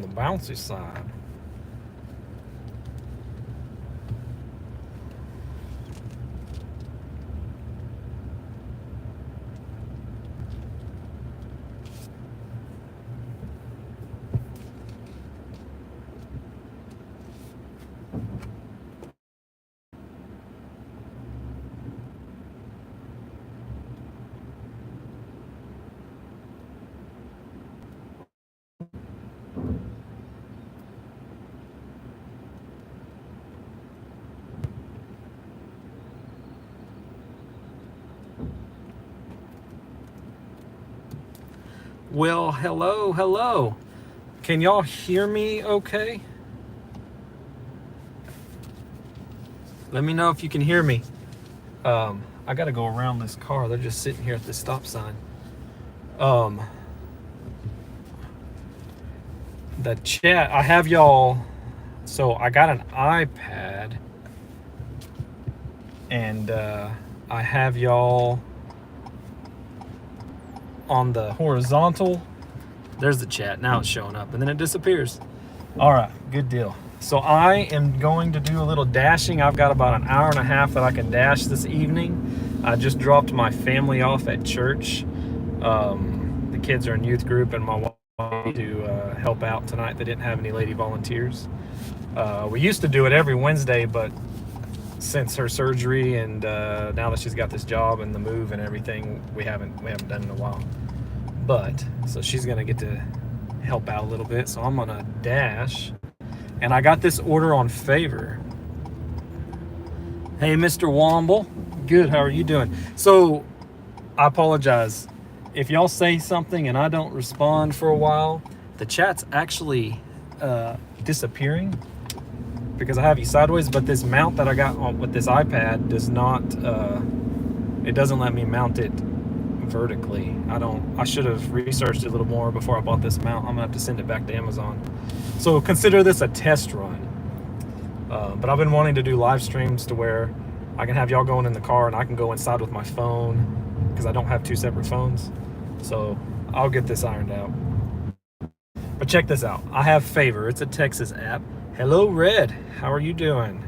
the bouncy side. Well, hello. Can y'all hear me okay? Let me know if you can hear me. I gotta go around this car. They're just sitting here at the stop sign. The chat, I have y'all. So I got an iPad, and I have y'all on the horizontal. There's the chat. Now it's showing up, and then it disappears. All right, good deal. So I am going to do a little dashing. I've got about an hour and a half that I can dash this evening. I just dropped my family off at church. The kids are in youth group, and my wife to help out tonight. They didn't have any lady volunteers. We used to do it every Wednesday, but since her surgery and now that she's got this job and the move and everything, we haven't done it in a while. But so she's gonna get to help out a little bit. So I'm gonna dash, and I got this order on Favor. Hey, Mr. Womble. Good. How are you doing? So I apologize if y'all say something and I don't respond for a while. The chat's actually disappearing because I have you sideways, but this mount that I got on with this iPad does not, it doesn't let me mount it vertically. I should have researched it a little more before I bought this mount. I'm gonna have to send it back to Amazon. So consider this a test run. But I've been wanting to do live streams to where I can have y'all going in the car and I can go inside with my phone because I don't have two separate phones. So I'll get this ironed out. But check this out. I have Favor. It's a Texas app. Hello, Red. How are you doing?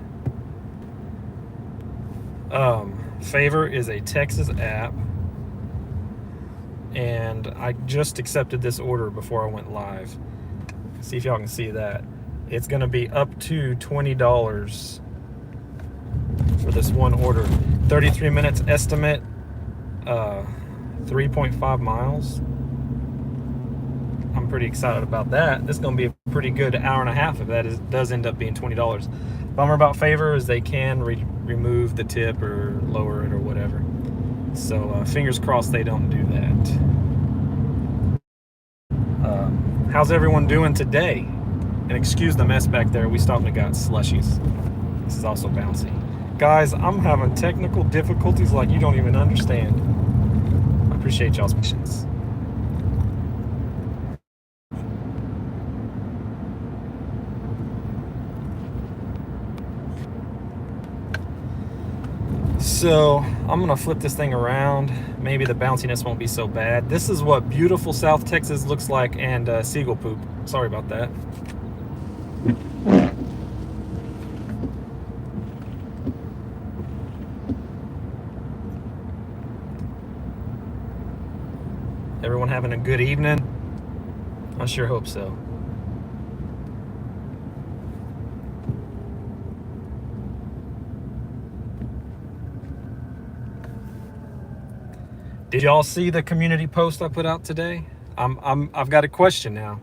Favor is a Texas app, and I just accepted this order before I went live. See if y'all can see that. It's going to be up to $20 for this one order. 33 minutes estimate, 3.5 miles. I'm pretty excited about that. This is going to be a pretty good hour and a half if that does end up being $20. Bummer about Favor is they can remove the tip or lower it or whatever. So fingers crossed they don't do that. How's everyone doing today? And excuse the mess back there. We stopped and got slushies. This is also bouncy. Guys, I'm having technical difficulties like you don't even understand. I appreciate y'all's patience. So I'm gonna flip this thing around. Maybe the bounciness won't be so bad. This is what beautiful South Texas looks like, and seagull poop. Sorry about that. Everyone having a good evening? I sure hope so. Did y'all see the community post I put out today? I've got a question now.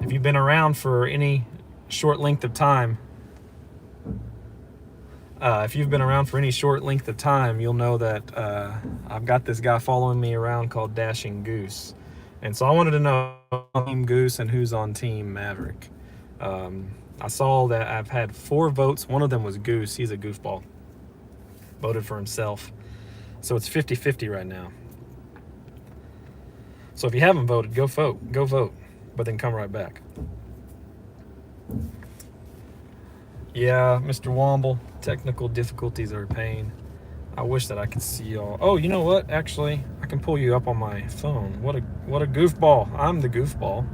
If you've been around for any short length of time, you'll know that I've got this guy following me around called Dashing Goose. And so I wanted to know Team Goose and who's on Team Maverick. I saw that I've had 4 votes. One of them was Goose. He's a goofball. Voted for himself. So it's 50-50 right now. So if you haven't voted, go vote, but then come right back. Yeah, Mr. Womble, technical difficulties are a pain. I wish that I could see y'all. Oh, you know what? Actually, I can pull you up on my phone. What a goofball. I'm the goofball.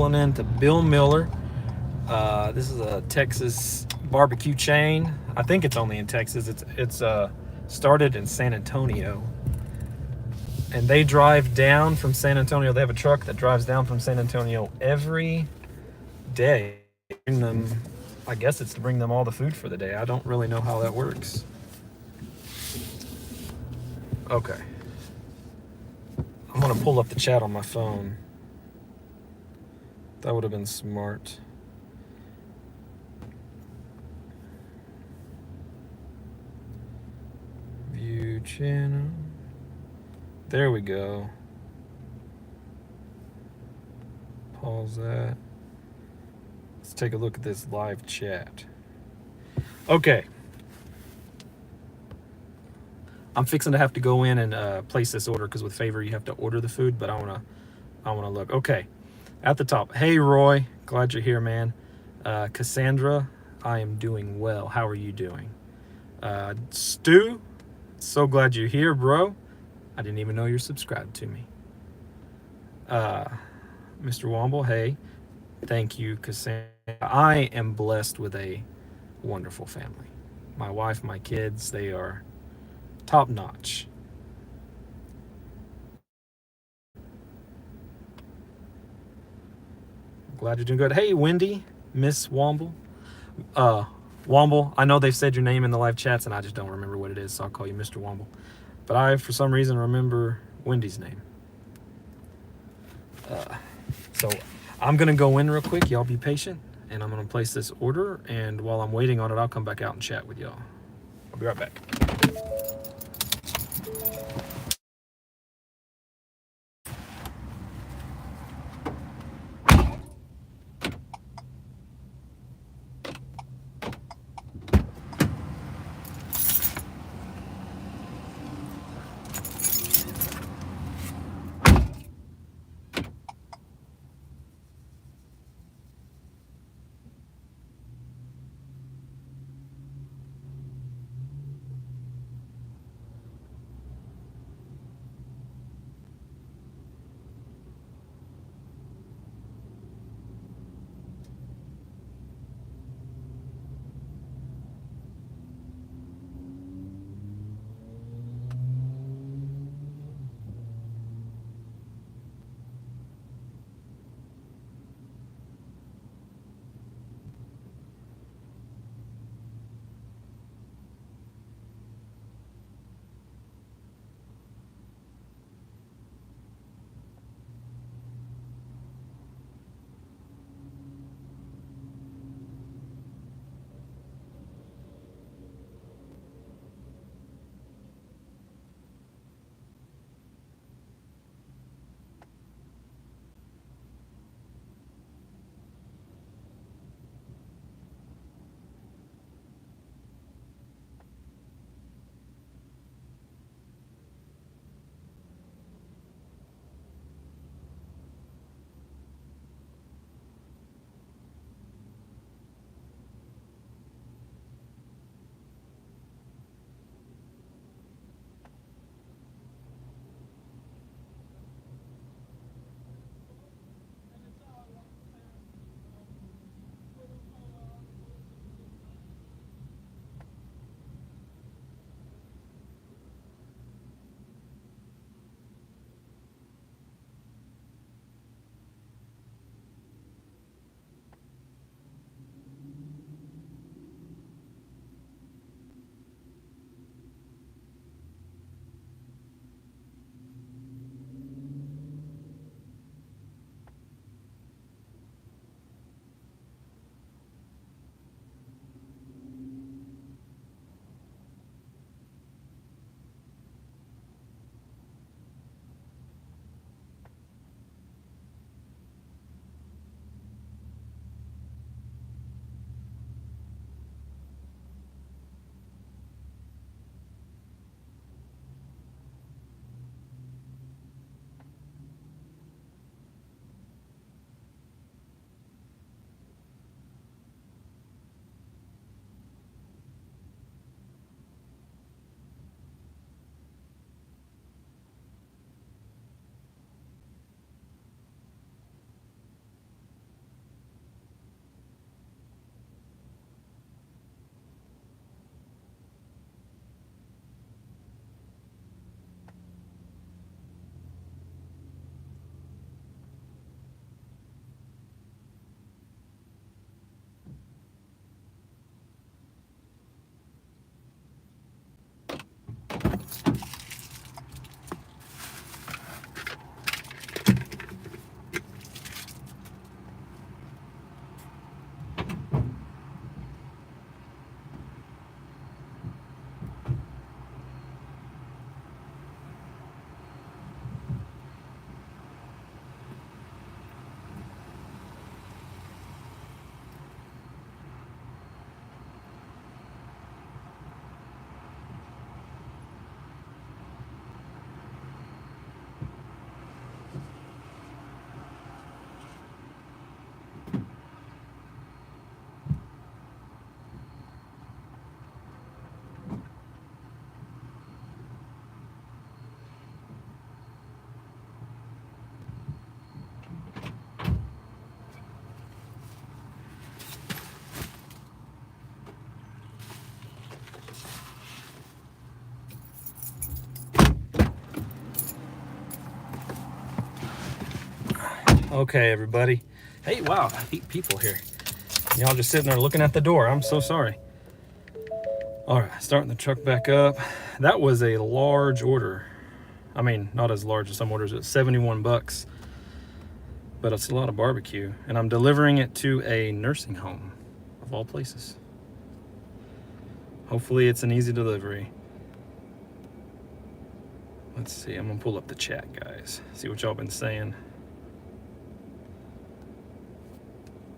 pulling into Bill Miller. This is a Texas barbecue chain. I think it's only in Texas. It's started in San Antonio, and they drive down from San Antonio. They have a truck that drives down from San Antonio every day. Bring them, I guess it's to bring them all the food for the day. I don't really know how that works. Okay. I'm gonna pull up the chat on my phone. That would have been smart. View channel. There we go. Pause that. Let's take a look at this live chat. Okay. I'm fixing to have to go in and place this order because with Favor you have to order the food, but I wanna look. Okay. At the top. Hey Roy, glad you're here, man. Cassandra, I am doing well. How are you doing? Stu, so glad you're here, bro. I didn't even know you're subscribed to me. Mr. Womble, hey. Thank you, Cassandra. I am blessed with a wonderful family. My wife, my kids, they are top notch. Glad you're doing good. Hey, Wendy, Miss Womble. Womble, I know they've said your name in the live chats and I just don't remember what it is, so I'll call you Mr. Womble. But I, for some reason, remember Wendy's name. So I'm going to go in real quick. Y'all be patient. And I'm going to place this order. And while I'm waiting on it, I'll come back out and chat with y'all. I'll be right back. Okay, everybody. Hey, wow, 8 people here. Y'all just sitting there looking at the door. I'm so sorry. All right, starting the truck back up. That was a large order. I mean, not as large as some orders. It's 71 bucks, but it's a lot of barbecue. And I'm delivering it to a nursing home, of all places. Hopefully it's an easy delivery. Let's see, I'm gonna pull up the chat, guys. See what y'all been saying.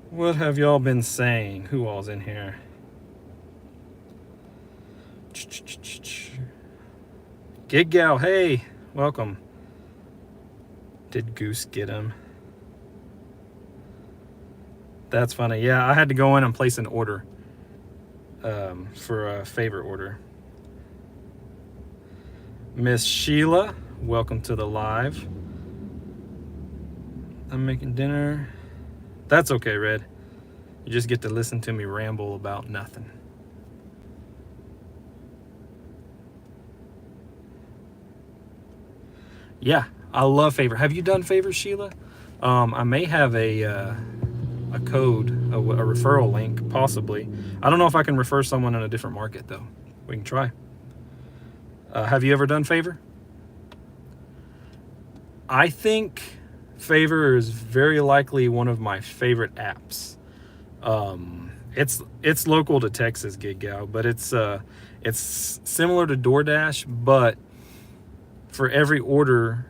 What have y'all been saying? Who all's in here? Gig Gal, hey, welcome. Did Goose get him? That's funny. Yeah, I had to go in and place an order for a favorite order. Miss Sheila, welcome to the live. I'm making dinner. That's okay, Red. You just get to listen to me ramble about nothing. Yeah, I love Favor. Have you done Favor, Sheila? I may have a code, a referral link, possibly. I don't know if I can refer someone in a different market, though. We can try. Have you ever done Favor? I think Favor is very likely one of my favorite apps. It's local to Texas, Gig Gal, but it's similar to DoorDash, but for every order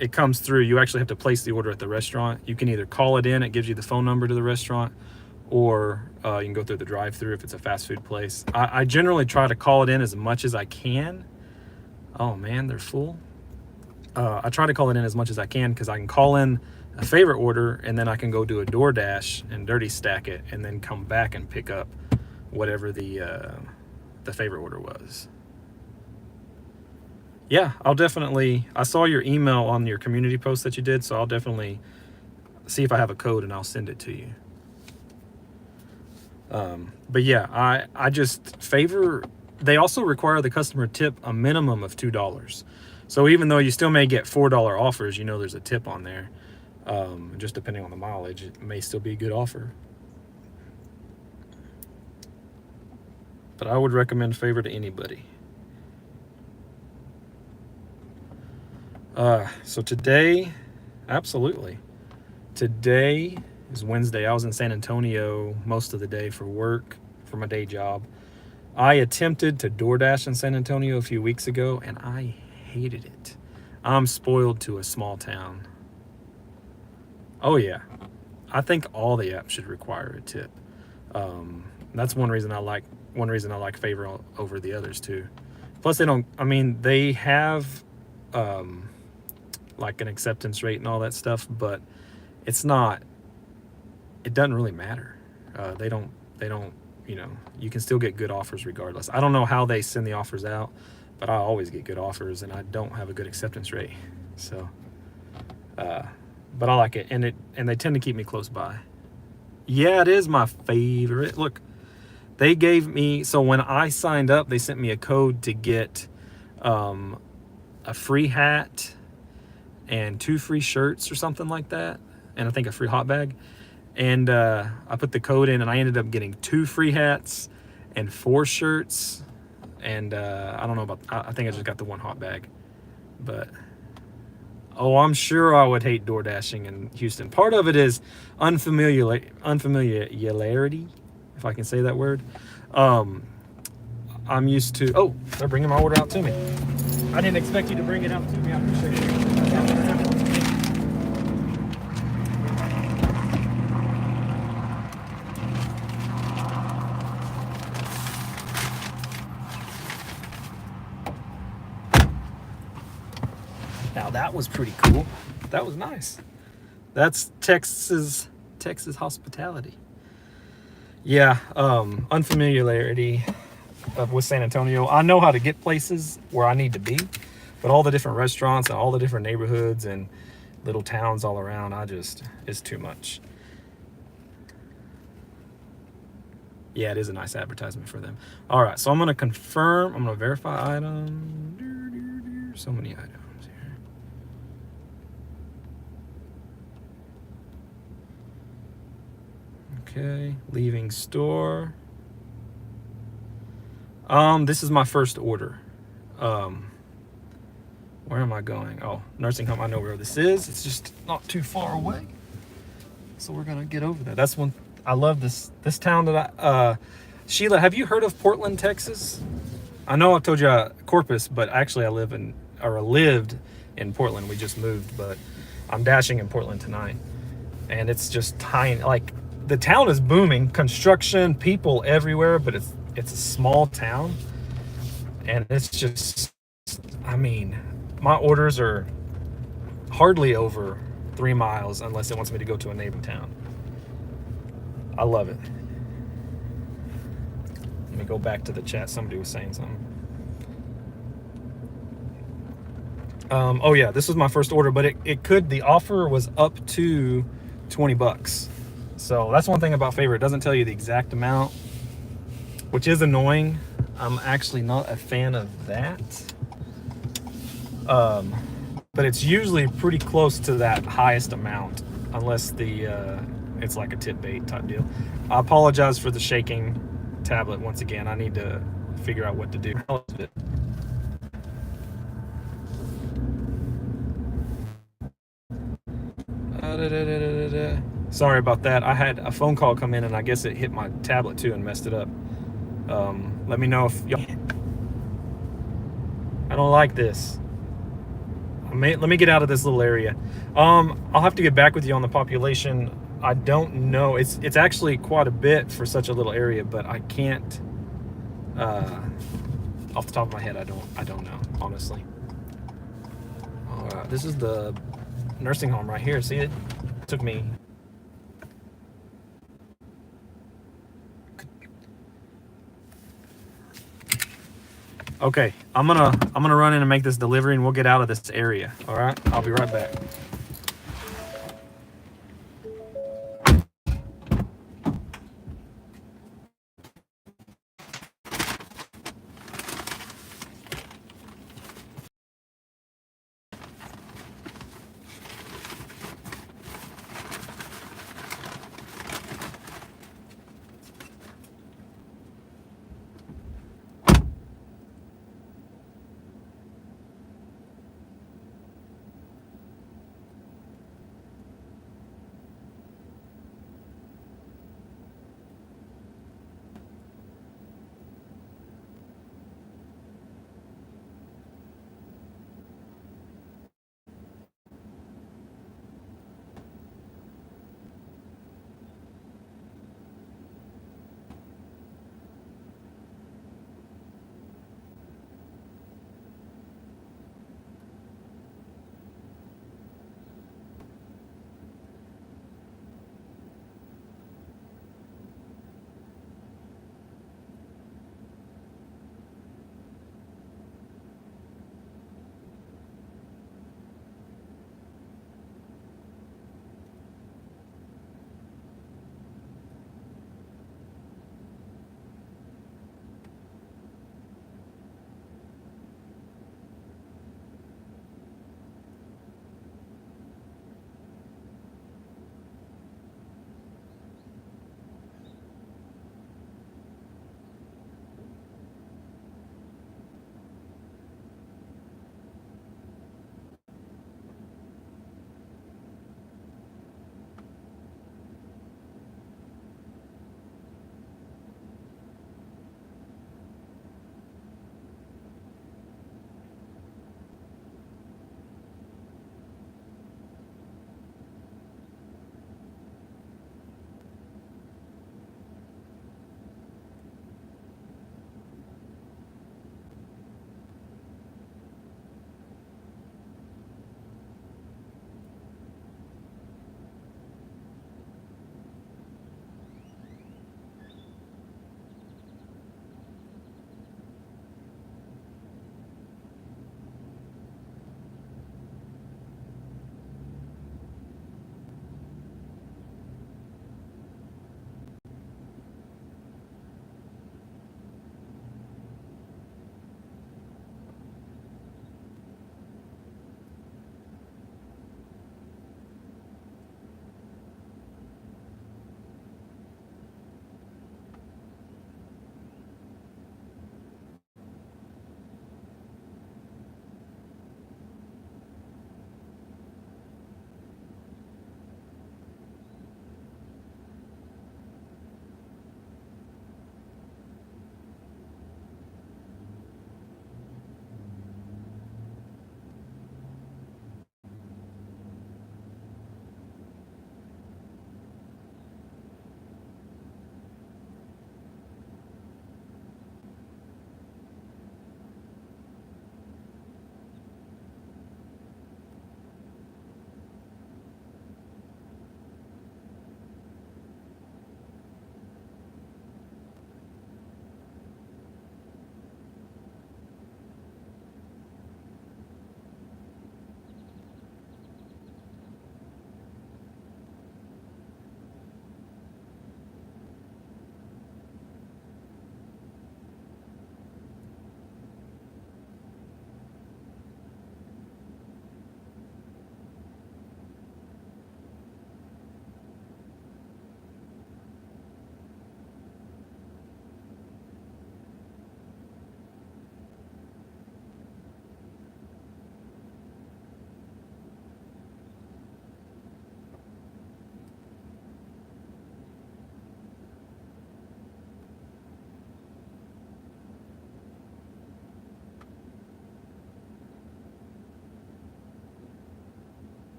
it comes through, you actually have to place the order at the restaurant. You can either call it in, it gives you the phone number to the restaurant, or you can go through the drive-through if it's a fast food place. I generally try to call it in as much as I can. Oh man, they're full. I try to call it in as much as I can because I can call in a favorite order and then I can go do a DoorDash and dirty stack it and then come back and pick up whatever the favorite order was. Yeah, I'll definitely, I saw your email on your community post that you did, so I'll definitely see if I have a code and I'll send it to you. But yeah, I just Favor, they also require the customer tip a minimum of $2. So even though you still may get $4 offers, you know there's a tip on there. Just depending on the mileage, it may still be a good offer. But I would recommend Favor to anybody. So today, absolutely. Today is Wednesday. I was in San Antonio most of the day for work, for my day job. I attempted to DoorDash in San Antonio a few weeks ago, and I hated it. I'm spoiled to a small town. Oh yeah, I think all the apps should require a tip. That's one reason I like Favor over the others too. Plus, they don't. I mean, they have like an acceptance rate and all that stuff, but it's not. It doesn't really matter. They don't. You know, you can still get good offers regardless. I don't know how they send the offers out, but I always get good offers, and I don't have a good acceptance rate. So, but I like it, and they tend to keep me close by. Yeah, it is my favorite. Look, they gave me, so when I signed up, they sent me a code to get a free hat and 2 free shirts or something like that, and I think a free hot bag. And I put the code in, and I ended up getting 2 free hats and 4 shirts. And I don't know about, I think I just got the 1 hot bag. But, oh, I'm sure I would hate door dashing in Houston. Part of it is unfamiliarity, if I can say that word. I'm used to, oh, they're bringing my order out to me. I didn't expect you to bring it out to me. I appreciate it. Now that was pretty cool. That was nice. That's Texas hospitality. Yeah, unfamiliarity with San Antonio. I know how to get places where I need to be, but all the different restaurants and all the different neighborhoods and little towns all around, it's too much. Yeah, it is a nice advertisement for them. All right, so I'm going to confirm. I'm going to verify item. So many items here. Okay, leaving store. This is my first order. Um, where am I going? Oh, nursing home. I know where this is. It's just not too far away. So we're gonna get over there. That's one. I love this town that Sheila, have you heard of Portland, Texas? I know I told you Corpus, but actually I lived in Portland. We just moved, but I'm dashing in Portland tonight. And it's just tiny. Like, the town is booming, construction, people everywhere, but it's a small town. And it's just, I mean, my orders are hardly over 3 miles unless it wants me to go to a neighboring town. I love it. Let me go back to the chat. Somebody was saying something. Oh yeah, this was my first order, but the offer was up to $20. So that's one thing about Favor. It doesn't tell you the exact amount, which is annoying. I'm actually not a fan of that. But it's usually pretty close to that highest amount, unless it's like a tip bait type deal. I apologize for the shaking tablet once again. I need to figure out what to do. Sorry about that. I had a phone call come in and I guess it hit my tablet too and messed it up. Let me know if y'all... I don't like this. Let me get out of this little area. I'll have to get back with you on the population. I don't know. It's actually quite a bit for such a little area, but I can't off the top of my head. I don't know, honestly. All right, this is the nursing home right here. See, it took me... Okay, I'm gonna run in and make this delivery, and we'll get out of this area. All right, I'll be right back.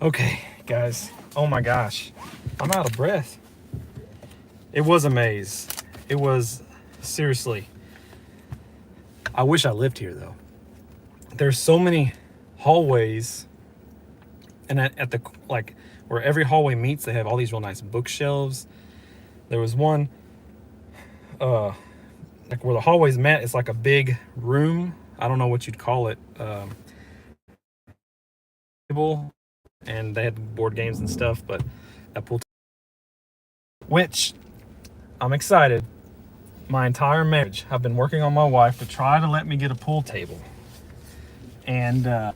Okay, guys. Oh my gosh. I'm out of breath. It was a maze. It was, seriously. I wish I lived here though. There's so many hallways, and at the, like, where every hallway meets, they have all these real nice bookshelves. There was one, like where the hallways met, it's like a big room. I don't know what you'd call it. Table, and they had board games and stuff, but that pool, which I'm excited. My entire marriage, I've been working on my wife to try to let me get a pool table, and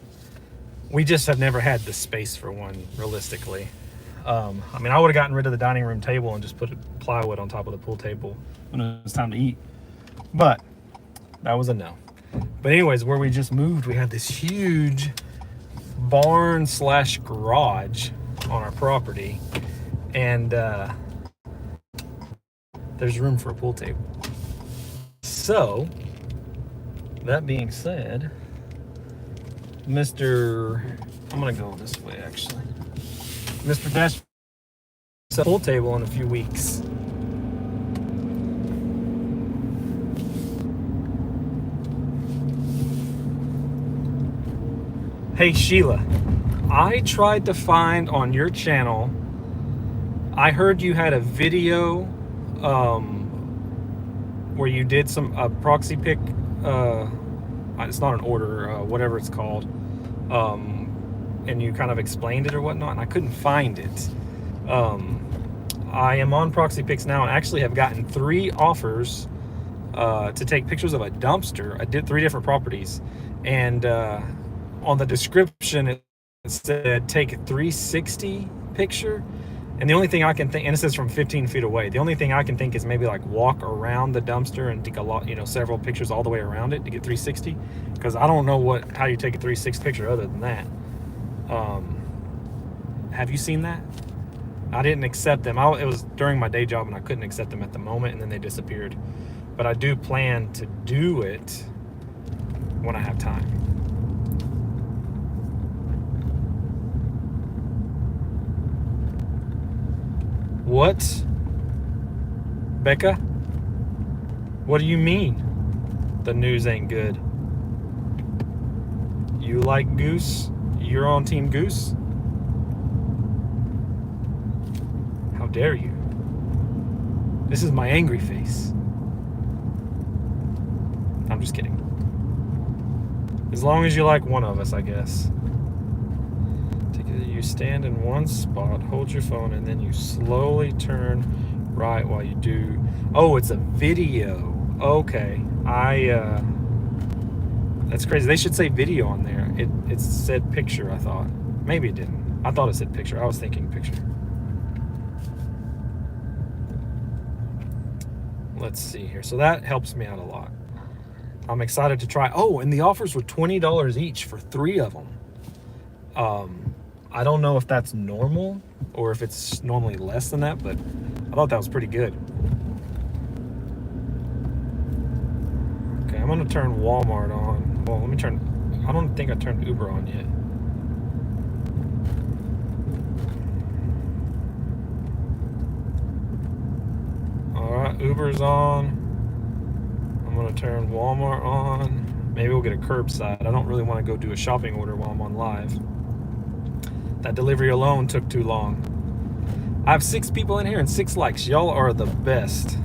we just have never had the space for one, realistically. I mean, I would have gotten rid of the dining room table and just put plywood on top of the pool table when it was time to eat, but that was a no. But anyways, where we just moved, we had this huge barn slash garage on our property, and there's room for a pool table. So that being said, I'm gonna go this way actually. Mr. Dash, a pool table in a few weeks. Hey Sheila, I tried to find on your channel, I heard you had a video where you did some proxy pick, it's not an order, whatever it's called, and you kind of explained it or whatnot, and I couldn't find it. I am on Proxy Picks now and actually have gotten 3 offers to take pictures of a dumpster. I did 3 different properties, and on the description it said take a 360 picture, and the only thing I can think, and it says from 15 feet away, the only thing I can think is maybe like walk around the dumpster and take a lot, several pictures all the way around it to get 360, because I don't know how you take a 360 picture other than that. Have you seen that? I didn't accept them. It was during my day job and I couldn't accept them at the moment, and then they disappeared. But I do plan to do it when I have time. What? Becca? What do you mean the news ain't good? You like Goose? You're on Team Goose? How dare you? This is my angry face. I'm just kidding. As long as you like one of us, I guess. You stand in one spot, hold your phone, and then you slowly turn right while you do. Oh, it's a video. Okay. That's crazy. They should say video on there. It said picture, I thought. Maybe it didn't. I thought it said picture. I was thinking picture. Let's see here. So that helps me out a lot. I'm excited to try. Oh, and the offers were $20 each for 3 of them. I don't know if that's normal or if it's normally less than that, but I thought that was pretty good. Okay, I'm gonna turn Walmart on. Well, let me turn, I don't think I turned Uber on yet. All right, Uber's on. I'm gonna turn Walmart on. Maybe we'll get a curbside. I don't really want to go do a shopping order while I'm on live. That delivery alone took too long. I have 6 people in here and 6 likes. Y'all are the best.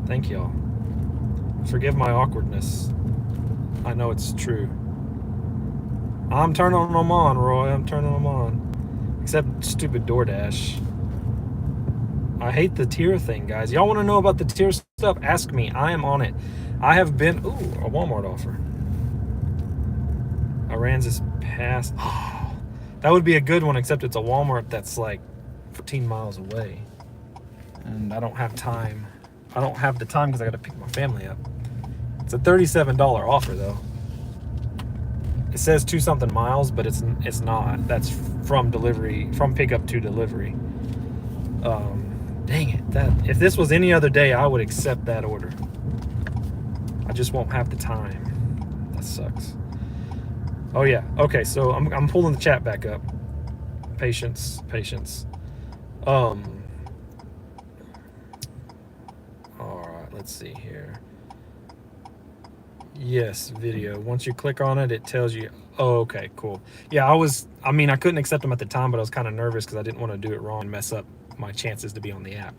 Thank y'all. Forgive my awkwardness. I know it's true. I'm turning them on, Roy. I'm turning them on. Except stupid DoorDash. I hate the tier thing, guys. Y'all want to know about the tier stuff? Ask me. I am on it. I have been... Ooh, a Walmart offer. Aransas Pass. Oh. That would be a good one, except it's a Walmart that's like 14 miles away. And I don't have time. I don't have the time because I got to pick my family up. It's a $37 offer, though. It says 2-something miles, but it's not. That's from delivery, from pickup to delivery. Dang it. If this was any other day, I would accept that order. I just won't have the time. That sucks. Oh yeah. Okay, so I'm pulling the chat back up. Patience, patience. All right, let's see here. Yes, video. Once you click on it, it tells you. Oh, okay, cool. Yeah, I couldn't accept them at the time, but I was kind of nervous because I didn't want to do it wrong and mess up my chances to be on the app.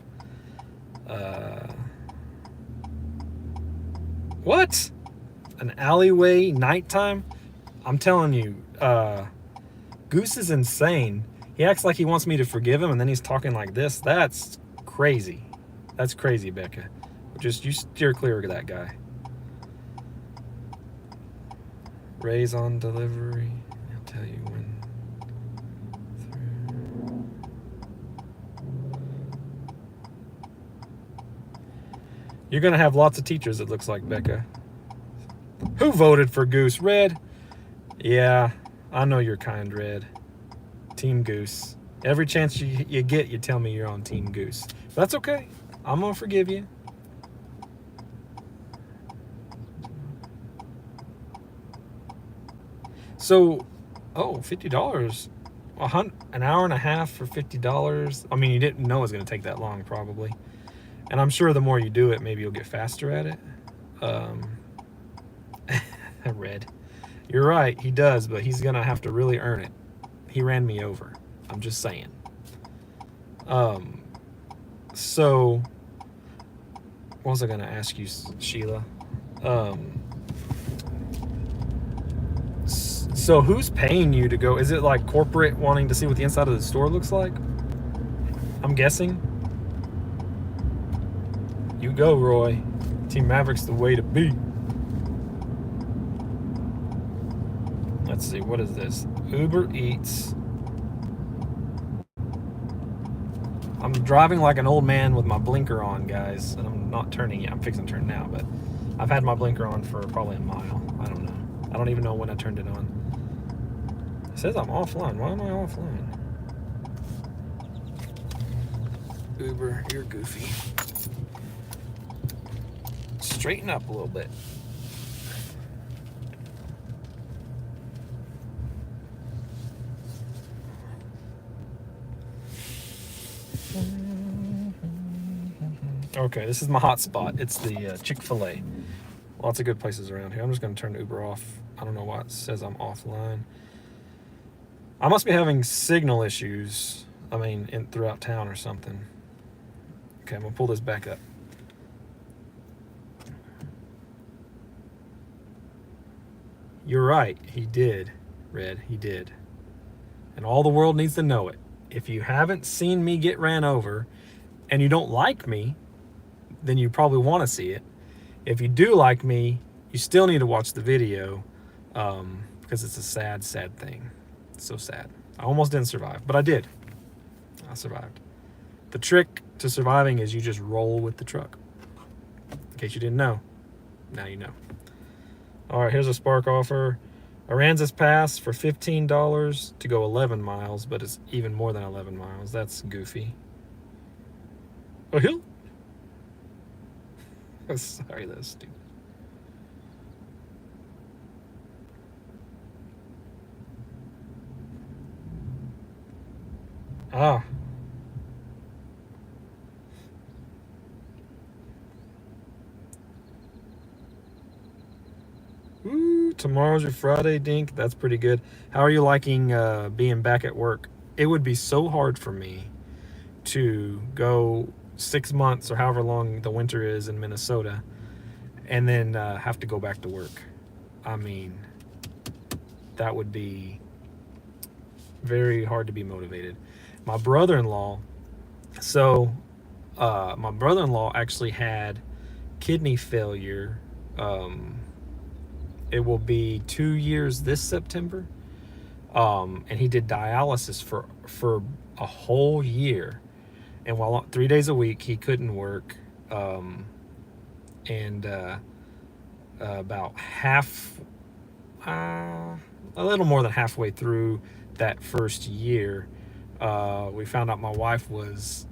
What? An alleyway nighttime? I'm telling you, Goose is insane. He acts like he wants me to forgive him, and then he's talking like this. That's crazy. That's crazy, Becca. Just you steer clear of that guy. Ray's on delivery. I'll tell you when. You're gonna have lots of teachers, it looks like, Becca. Who voted for Goose? Red? Yeah, I know you're kind, Red. Team Goose. Every chance you get, you tell me you're on Team Goose. That's okay. I'm gonna forgive you. So, oh, $50. An hour and a half for $50. I mean, you didn't know it was gonna take that long, probably. And I'm sure the more you do it, maybe you'll get faster at it. Red. You're right, he does, but he's gonna have to really earn it. He ran me over. I'm just saying. So what was I gonna ask you, Sheila? So who's paying you to go? Is it like corporate wanting to see what the inside of the store looks like? I'm guessing. You go, Roy. Team Maverick's the way to be. Let's see, what is this? Uber Eats. I'm driving like an old man with my blinker on, guys, and I'm not turning yet. I'm fixing to turn now, but I've had my blinker on for probably a mile. I don't know. I don't even know when I turned it on. It says I'm offline. Why am I offline? Uber, you're goofy. Straighten up a little bit. Okay, this is my hot spot. It's the Chick-fil-A. Lots of good places around here. I'm just going to turn Uber off. I don't know why it says I'm offline. I must be having signal issues. I mean, throughout town or something. Okay, I'm going to pull this back up. You're right. He did, Red. He did. And all the world needs to know it. If you haven't seen me get ran over and you don't like me, then you probably want to see it. If you do like me, you still need to watch the video because it's a sad, sad thing. It's so sad. I almost didn't survive, but I did. I survived. The trick to surviving is you just roll with the truck. In case you didn't know, now you know. All right, here's a Spark offer. Aransas Pass for $15 to go 11 miles, but it's even more than 11 miles. That's goofy. A hill? Sorry, that's stupid. Ah. Ooh, tomorrow's your Friday, Dink. That's pretty good. How are you liking being back at work? It would be so hard for me to go 6 months or however long the winter is in Minnesota and then have to go back to work. I mean, that would be very hard to be motivated. My brother-in-law actually had kidney failure. It will be 2 years this September. And he did dialysis for a whole year. And while 3 days a week, he couldn't work. About a little more than halfway through that first year, we found out my wife was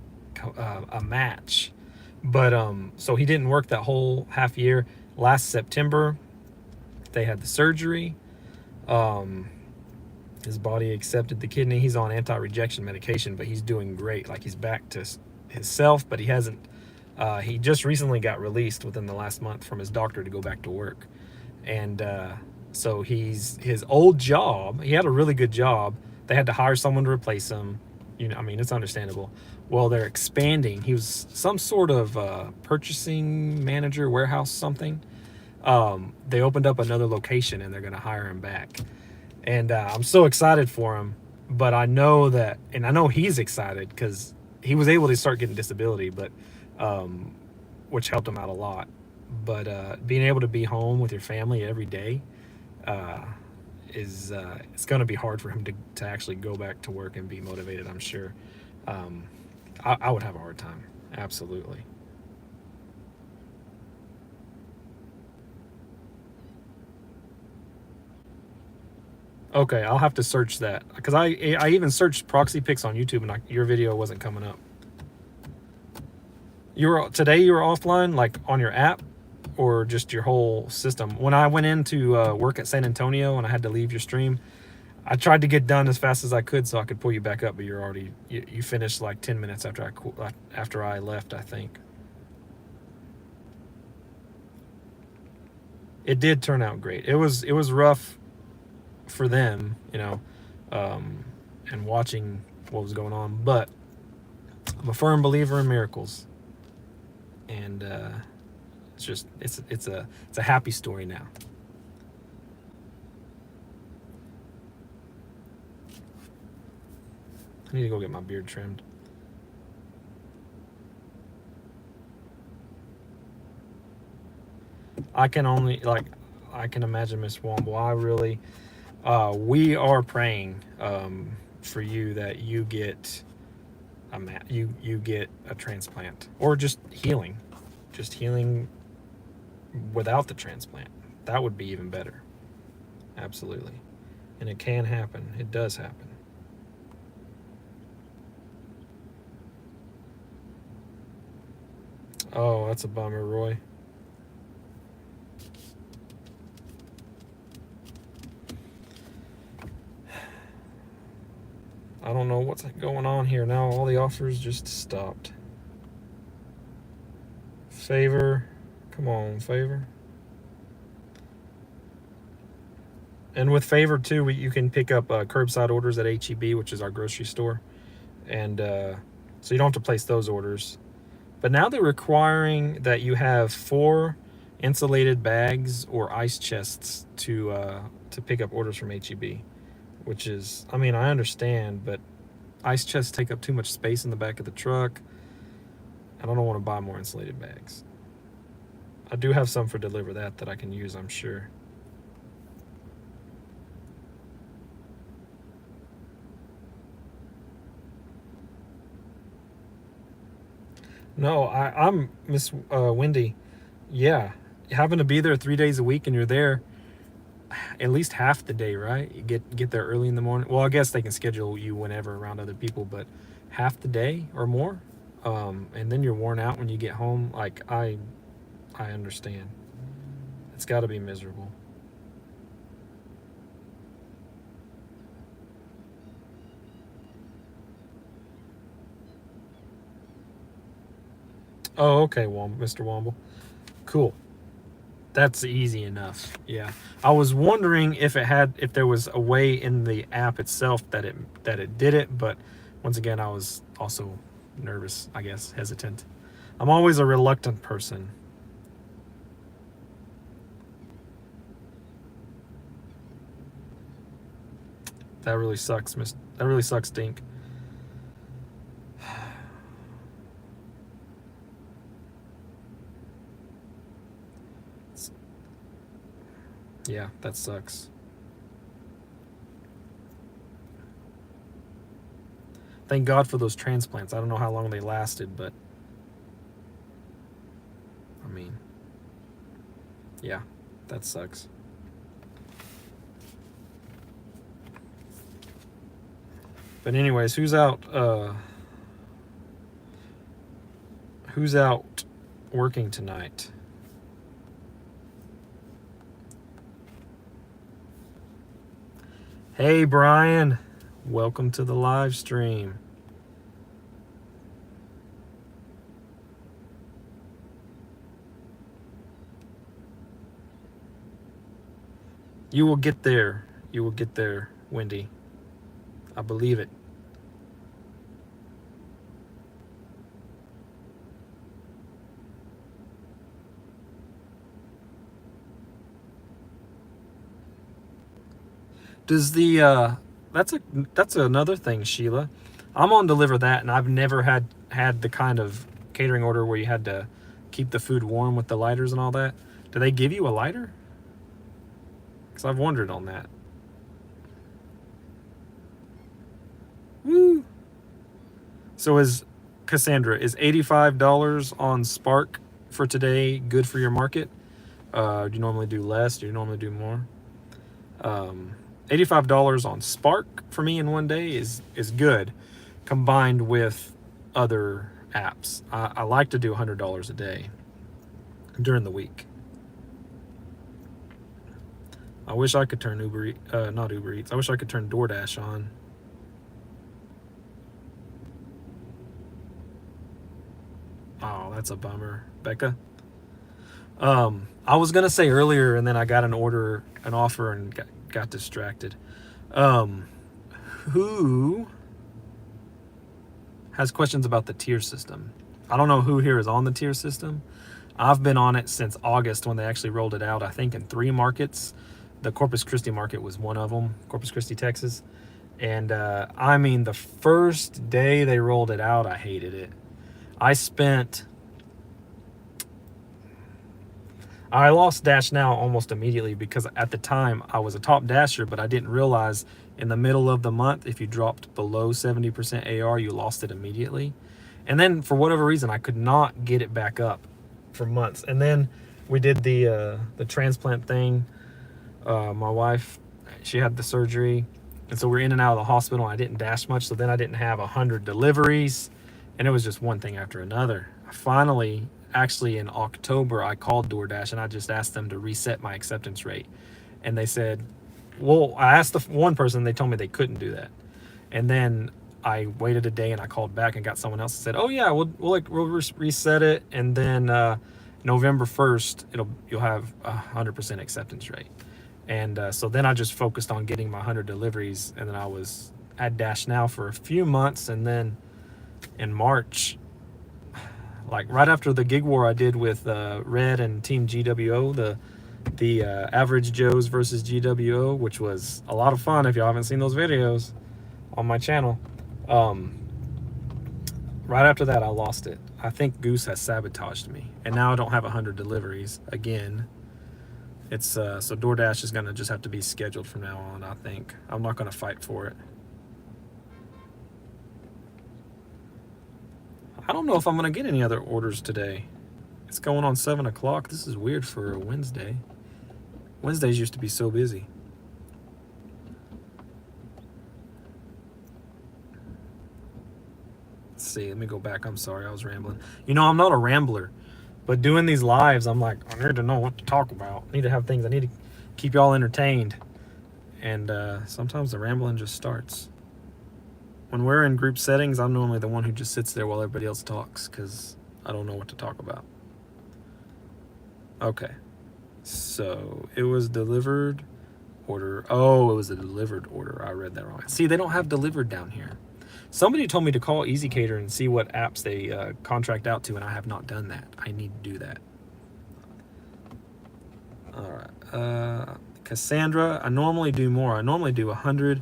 a match. But so he didn't work that whole half year. Last September, they had the surgery. His body accepted the kidney. He's on anti-rejection medication, but he's doing great. Like, he's back to himself, but he hasn't. He just recently got released within the last month from his doctor to go back to work, and so his old job. He had a really good job. They had to hire someone to replace him. I mean, it's understandable. Well, they're expanding. He was some sort of purchasing manager, warehouse, something. They opened up another location, and they're going to hire him back. And I'm so excited for him, but I know that, and I know he's excited because he was able to start getting disability, but which helped him out a lot. But being able to be home with your family every day uh, is it's going to be hard for him to actually go back to work and be motivated. I'm sure. Um, I would have a hard time. Absolutely. Okay, I'll have to search that because I even searched proxy pics on YouTube and your video wasn't coming up. You were offline, like on your app, or just your whole system. When I went into work at San Antonio and I had to leave your stream, I tried to get done as fast as I could so I could pull you back up, but you finished like 10 minutes after I left. I think it did turn out great. It was rough for them, um, and watching what was going on, but I'm a firm believer in miracles, and it's a happy story now. I need to go get my beard trimmed. I can only like I can imagine, Miss Womble. I really we are praying for you that you get a transplant or just healing without the transplant. That would be even better. Absolutely, and it can happen. It does happen. Oh, that's a bummer, Roy. I don't know what's going on here now. All the offers just stopped. Favor. Come on, Favor. And with Favor, too, you can pick up curbside orders at HEB, which is our grocery store. And so you don't have to place those orders. But now they're requiring that you have 4 insulated bags or ice chests to pick up orders from HEB, which is, I mean, I understand, but ice chests take up too much space in the back of the truck. I don't want to buy more insulated bags. I do have some for deliver that I can use, I'm sure. No, I'm Miss Wendy. Yeah, having to be there 3 days a week, and you're there at least half the day, right? You get there early in the morning. Well, I guess they can schedule you whenever around other people, but half the day or more, and then you're worn out when you get home. Like I understand. It's got to be miserable. Oh, okay, Mr. Womble. Cool. That's easy enough. Yeah. I was wondering if there was a way in the app itself that it did it, but once again I was also nervous, I guess, hesitant. I'm always a reluctant person. That really sucks, That really sucks, Dink. Yeah, that sucks. Thank God for those transplants. I don't know how long they lasted, but I mean, yeah, that sucks. But anyways, who's out working tonight? Hey, Brian. Welcome to the live stream. You will get there. You will get there, Wendy. I believe it. Does the that's another thing, Sheila. I'm on Deliver That, and I've never had the kind of catering order where you had to keep the food warm with the lighters and all that. Do they give you a lighter? Because I've wondered on that. Woo! So is Cassandra, is $85 on Spark for today good for your market? Do you normally do less? Do you normally do more? $85 on Spark for me in one day is good, combined with other apps. I like to do $100 a day during the week. I wish I could turn not Uber Eats. I wish I could turn DoorDash on. Oh, that's a bummer, Becca. I was gonna say earlier, and then I got an offer, and got distracted. Who has questions about the tier system? I don't know who here is on the tier system. I've been on it since August when they actually rolled it out, I think in 3 markets. The Corpus Christi market was one of them, Corpus Christi, Texas. And I mean, the first day they rolled it out, I hated it. I lost Dash Now almost immediately because at the time I was a top dasher, but I didn't realize in the middle of the month, if you dropped below 70% AR, you lost it immediately. And then for whatever reason, I could not get it back up for months. And then we did the transplant thing. My wife, she had the surgery, and so we're in and out of the hospital. I didn't dash much, so then I didn't have 100 deliveries, and it was just one thing after another. Finally, actually in October, I called DoorDash and I just asked them to reset my acceptance rate, and they said, well, I asked the one person, they told me they couldn't do that. And then I waited a day and I called back and got someone else that said, oh yeah, we'll reset it, and then November 1st you'll have 100% acceptance rate. And so then I just focused on getting my 100 deliveries, and then I was at Dash Now for a few months, and then in March, like right after the gig war I did with Red and Team GWO, the Average Joes versus GWO, which was a lot of fun. If y'all haven't seen those videos on my channel, right after that I lost it. I think Goose has sabotaged me, and now I don't have 100 deliveries again. It's so DoorDash is gonna just have to be scheduled from now on. I think I'm not gonna fight for it. I don't know if I'm gonna get any other orders today. It's going on 7 o'clock. This is weird for a Wednesday. Wednesdays used to be so busy. Let's see, let me go back. I'm sorry, I was rambling. You know, I'm not a rambler, but doing these lives, I'm like, I need to know what to talk about. I need to have things. I need to keep y'all entertained. And sometimes the rambling just starts. When we're in group settings, I'm normally the one who just sits there while everybody else talks because I don't know what to talk about. Okay. So it was delivered order. Oh, it was a delivered order. I read that wrong. See, they don't have delivered down here. Somebody told me to call Easy Cater and see what apps they contract out to, and I have not done that. I need to do that. All right. Cassandra, I normally do more. I normally do 100,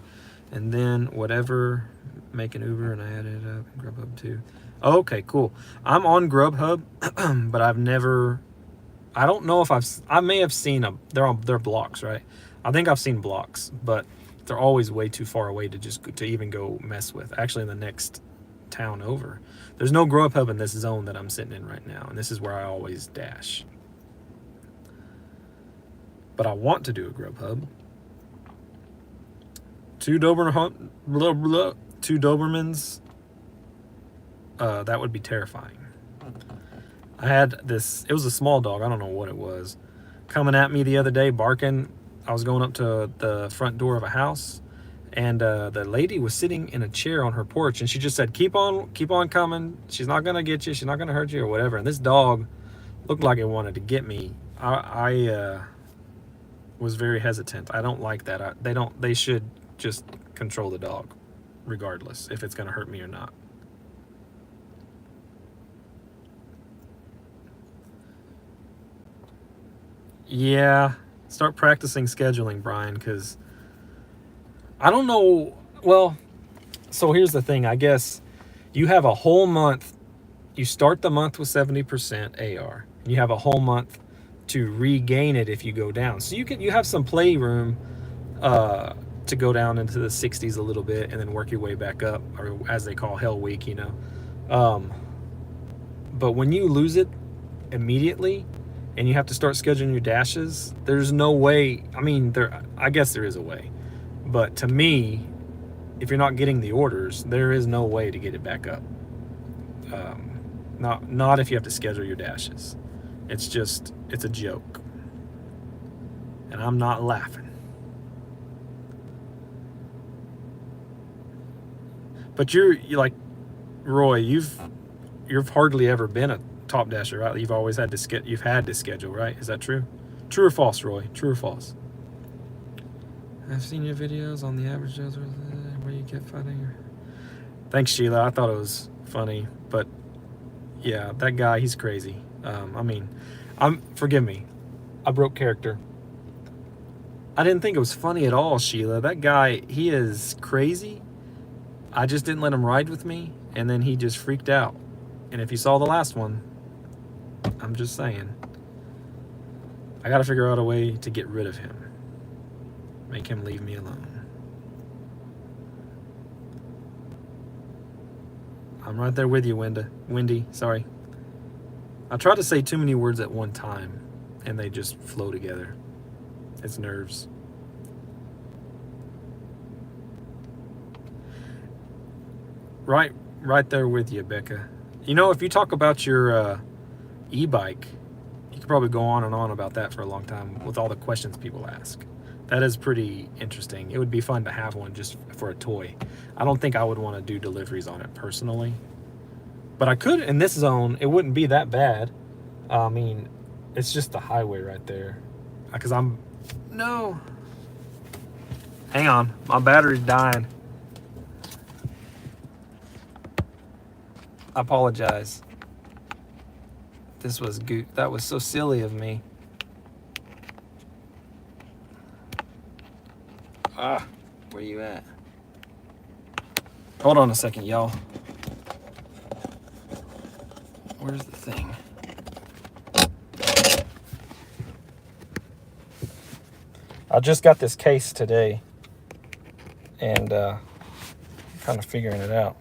and then whatever, make an Uber, and I added up Grubhub too. Okay, cool. I'm on Grubhub, but I've never. I don't know if I may have seen them. They're blocks, right? I think I've seen blocks, but they're always way too far away to even go mess with. Actually, in the next town over, there's no Grubhub in this zone that I'm sitting in right now, and this is where I always dash. But I want to do a Grubhub. Two Dobermans. That would be terrifying. I had this, it was a small dog, I don't know what it was, coming at me the other day barking. I was going up to the front door of a house, And the lady was sitting in a chair on her porch, and she just said, keep on coming. She's not gonna get you, she's not gonna hurt you or whatever. And this dog looked like it wanted to get me. I was very hesitant. I don't like that. They should just control the dog regardless if it's gonna hurt me or not. Yeah, start practicing scheduling, Brian, because I don't know. Well, so here's the thing. I guess you have a whole month. You start the month with 70% AR. And you have a whole month to regain it if you go down. So you have some playroom to go down into the 60s a little bit and then work your way back up, or as they call Hell Week, you know. But when you lose it immediately and you have to start scheduling your dashes, there's no way. I mean, I guess there is a way. But to me, if you're not getting the orders, there is no way to get it back up. Not if you have to schedule your dashes. It's a joke. And I'm not laughing. But you're like, Roy, you've hardly ever been a top dasher, right? You've always had to schedule, right? Is that true? True or false, Roy? True or false? I've seen your videos on the average where you kept fighting. Thanks, Sheila. I thought it was funny, but yeah, that guy, he's crazy. I mean, forgive me. I broke character. I didn't think it was funny at all, Sheila. That guy, he is crazy. I just didn't let him ride with me, and then he just freaked out. And if you saw the last one, I'm just saying, I got to figure out a way to get rid of him. Make him leave me alone. I'm right there with you, Wendy. Sorry. I try to say too many words at one time, and they just flow together. It's nerves. Right there with you, Becca. You know, if you talk about your e-bike, you could probably go on and on about that for a long time with all the questions people ask. That is pretty interesting. It would be fun to have one just for a toy. I don't think I would want to do deliveries on it personally. But I could in this zone. It wouldn't be that bad. I mean, it's just the highway right there. Because no. Hang on. My battery's dying. I apologize. That was so silly of me. Where you at? Hold on a second, y'all. Where's the thing? I just got this case today, and kind of figuring it out.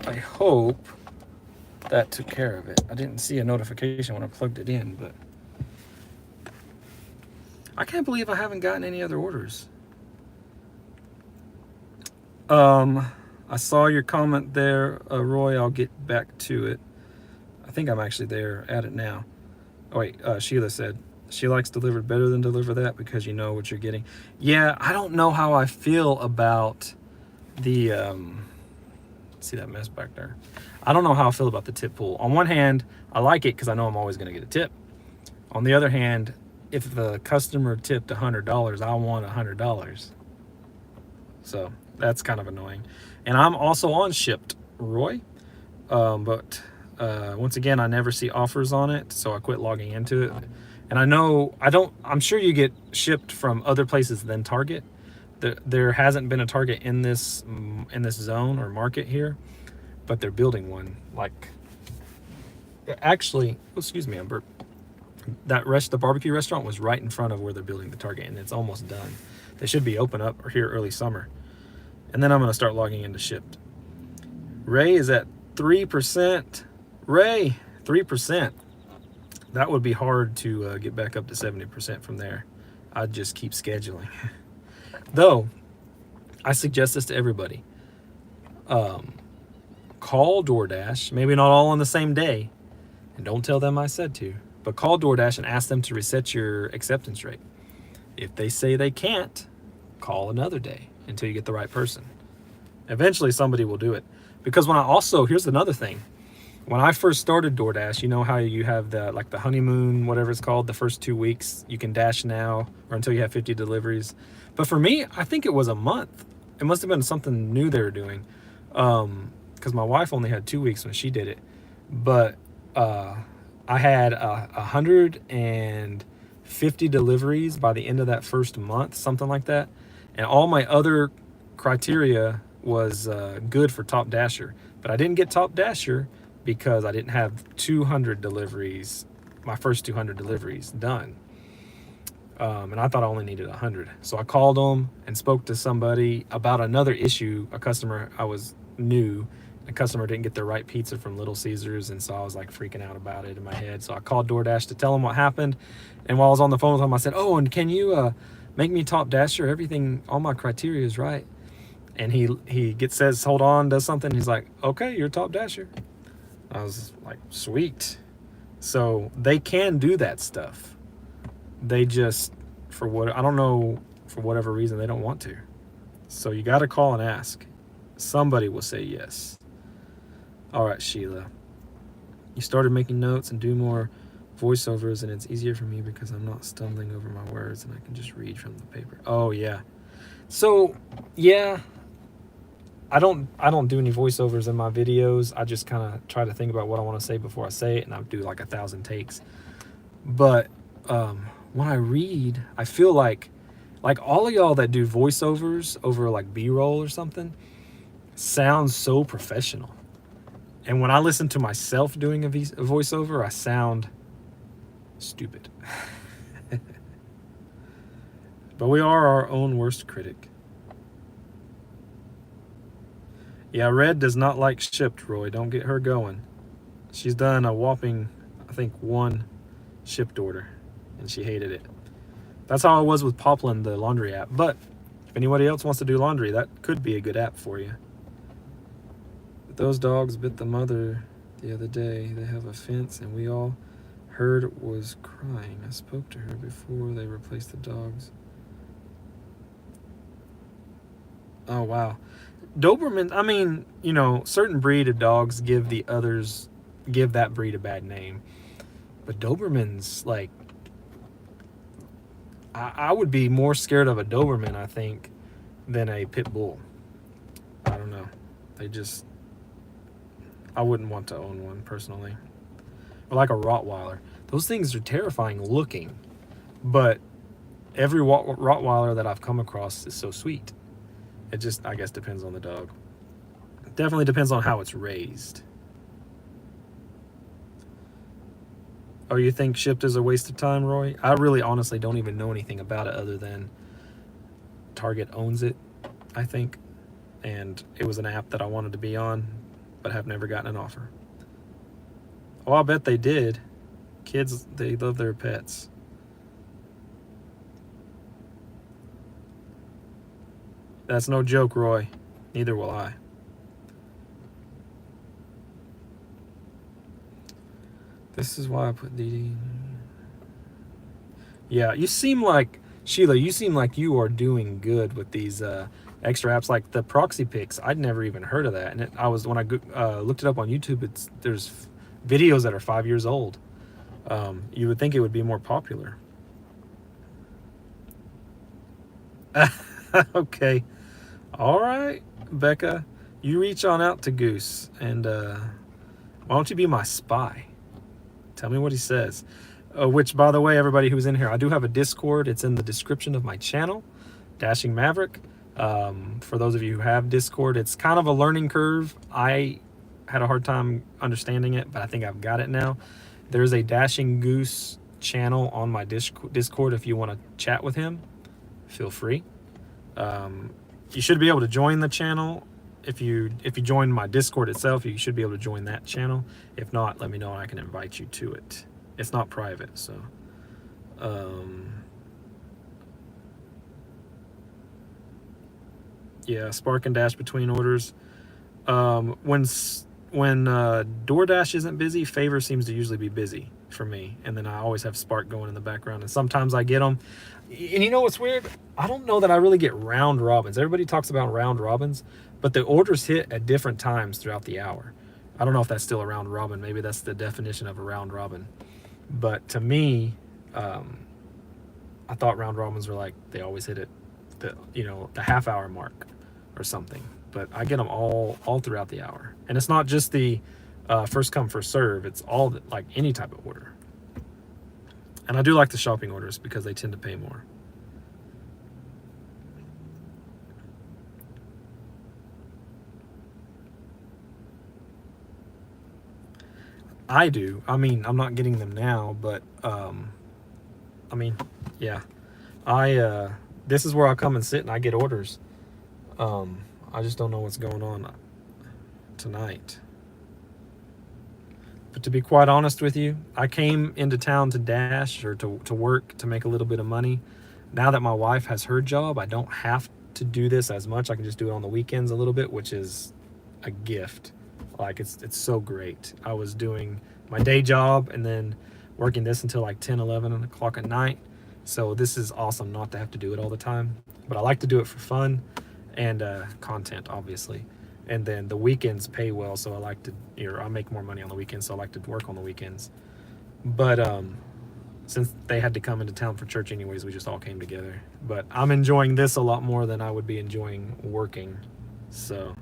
I hope that took care of it. I didn't see a notification when I plugged it in, but I can't believe I haven't gotten any other orders. I saw your comment there, Roy. I'll get back to it. I think I'm actually there at it now. Oh wait, Sheila said she likes delivered better than deliver that because you know what you're getting. Yeah, I don't know how I feel about the see that mess back there. I don't know how I feel about the tip pool. On one hand, I like it because I know I'm always going to get a tip. On the other hand, if the customer tipped $100, I want $100. So that's kind of annoying. And I'm also on Shipt, Roy. But once again, I never see offers on it, so I quit logging into it. And I'm sure you get shipped from other places than Target. There hasn't been a Target in this zone or market here, but they're building one. Like, actually, excuse me, I'm burped. The barbecue restaurant was right in front of where they're building the Target, and it's almost done. They should be open up or here early summer. And then I'm going to start logging into Shipt. Ray is at 3%. Ray, 3%. That would be hard to get back up to 70% from there. I'd just keep scheduling. Though, I suggest this to everybody. Call DoorDash, maybe not all on the same day, and don't tell them I said to, but call DoorDash and ask them to reset your acceptance rate. If they say they can't, call another day until you get the right person. Eventually somebody will do it. Because here's another thing. When I first started DoorDash, you know how you have the honeymoon, whatever it's called, the first 2 weeks, you can dash now or until you have 50 deliveries. But for me, I think it was a month. It must have been something new they were doing. Because my wife only had 2 weeks when she did it. But I had 150 deliveries by the end of that first month, something like that. And all my other criteria was good for Top Dasher. But I didn't get Top Dasher because I didn't have 200 deliveries, my first 200 deliveries done. And I thought I only needed 100. So I called them and spoke to somebody about another issue. A customer, I was new. The customer didn't get the right pizza from Little Caesars, and so I was like freaking out about it in my head. So I called DoorDash to tell them what happened. And while I was on the phone with them, I said, "Oh, and can you make me Top Dasher? Everything, all my criteria is right." And he says, "Hold on," does something. He's like, "Okay, you're Top Dasher." I was like, sweet. So they can do that stuff. They just, I don't know, for whatever reason, they don't want to. So you got to call and ask. Somebody will say yes. All right, Sheila. You started making notes and do more voiceovers, and it's easier for me because I'm not stumbling over my words and I can just read from the paper. Oh, yeah. So, yeah. I don't do any voiceovers in my videos. I just kind of try to think about what I want to say before I say it, and I do like 1,000 takes. But when I read, I feel like all of y'all that do voiceovers over like B-roll or something sounds so professional. And when I listen to myself doing a voiceover, I sound stupid. But we are our own worst critic. Yeah, Red does not like Shipt, Roy. Don't get her going. She's done a whopping, I think, 1 Shipt order, and she hated it. That's how it was with Poplin, the laundry app. But if anybody else wants to do laundry, that could be a good app for you. Those dogs bit the mother the other day. They have a fence, and we all heard was crying. I spoke to her before they replaced the dogs. Oh, wow. Doberman, I mean, you know, certain breed of dogs give that breed a bad name. But Dobermans, like, I would be more scared of a Doberman, I think, than a pit bull. I don't know. I wouldn't want to own one personally. Or like a Rottweiler. Those things are terrifying looking, but every Rottweiler that I've come across is so sweet. It just, I guess, depends on the dog. It definitely depends on how it's raised. Oh, you think Shipt is a waste of time, Roy? I really honestly don't even know anything about it other than Target owns it, I think. And it was an app that I wanted to be on, but have never gotten an offer. Oh, I bet they did. Kids, they love their pets. That's no joke, Roy. Neither will I. This is why I put DD. Yeah, you seem like, Sheila, you seem like you are doing good with these extra apps like the Proxy Picks. I'd never even heard of that. And when I looked it up on YouTube, there's videos that are 5 years old. You would think it would be more popular. Okay. All right, Becca. You reach on out to Goose, and why don't you be my spy? Tell me what he says. Which, by the way, everybody who's in here, I do have a Discord. It's in the description of my channel, Dashing Maverick. For those of you who have Discord, it's kind of a learning curve. I had a hard time understanding it, but I think I've got it now. There's a Dashing Goose channel on my Discord. If you want to chat with him, feel free. You should be able to join the channel. If you join my Discord itself, you should be able to join that channel. If not, let me know and I can invite you to it. It's not private, so. Yeah, spark and dash between orders. When when DoorDash isn't busy, Favor seems to usually be busy for me, and then I always have Spark going in the background, and sometimes I get them. And you know what's weird? I don't know that I really get round robins. Everybody talks about round robins, but the orders hit at different times throughout the hour. I don't know if that's still a round robin. Maybe that's the definition of a round robin. But to me, I thought round robins were like they always hit it, the half hour mark or something. But I get them all throughout the hour, and it's not just the first come first serve. It's all like any type of order. And I do like the shopping orders because they tend to pay more. I do. I mean, I'm not getting them now, but I mean, yeah. I this is where I come and sit and I get orders. I just don't know what's going on tonight. But to be quite honest with you, I came into town to dash or to work to make a little bit of money. Now that my wife has her job, I don't have to do this as much. I can just do it on the weekends a little bit, which is a gift. Like it's so great. I was doing my day job and then working this until like 10, 11 o'clock at night. So this is awesome not to have to do it all the time. But I like to do it for fun and content, obviously. And then the weekends pay well, so I like to, I make more money on the weekends, so I like to work on the weekends. But since they had to come into town for church anyways, we just all came together. But I'm enjoying this a lot more than I would be enjoying working. So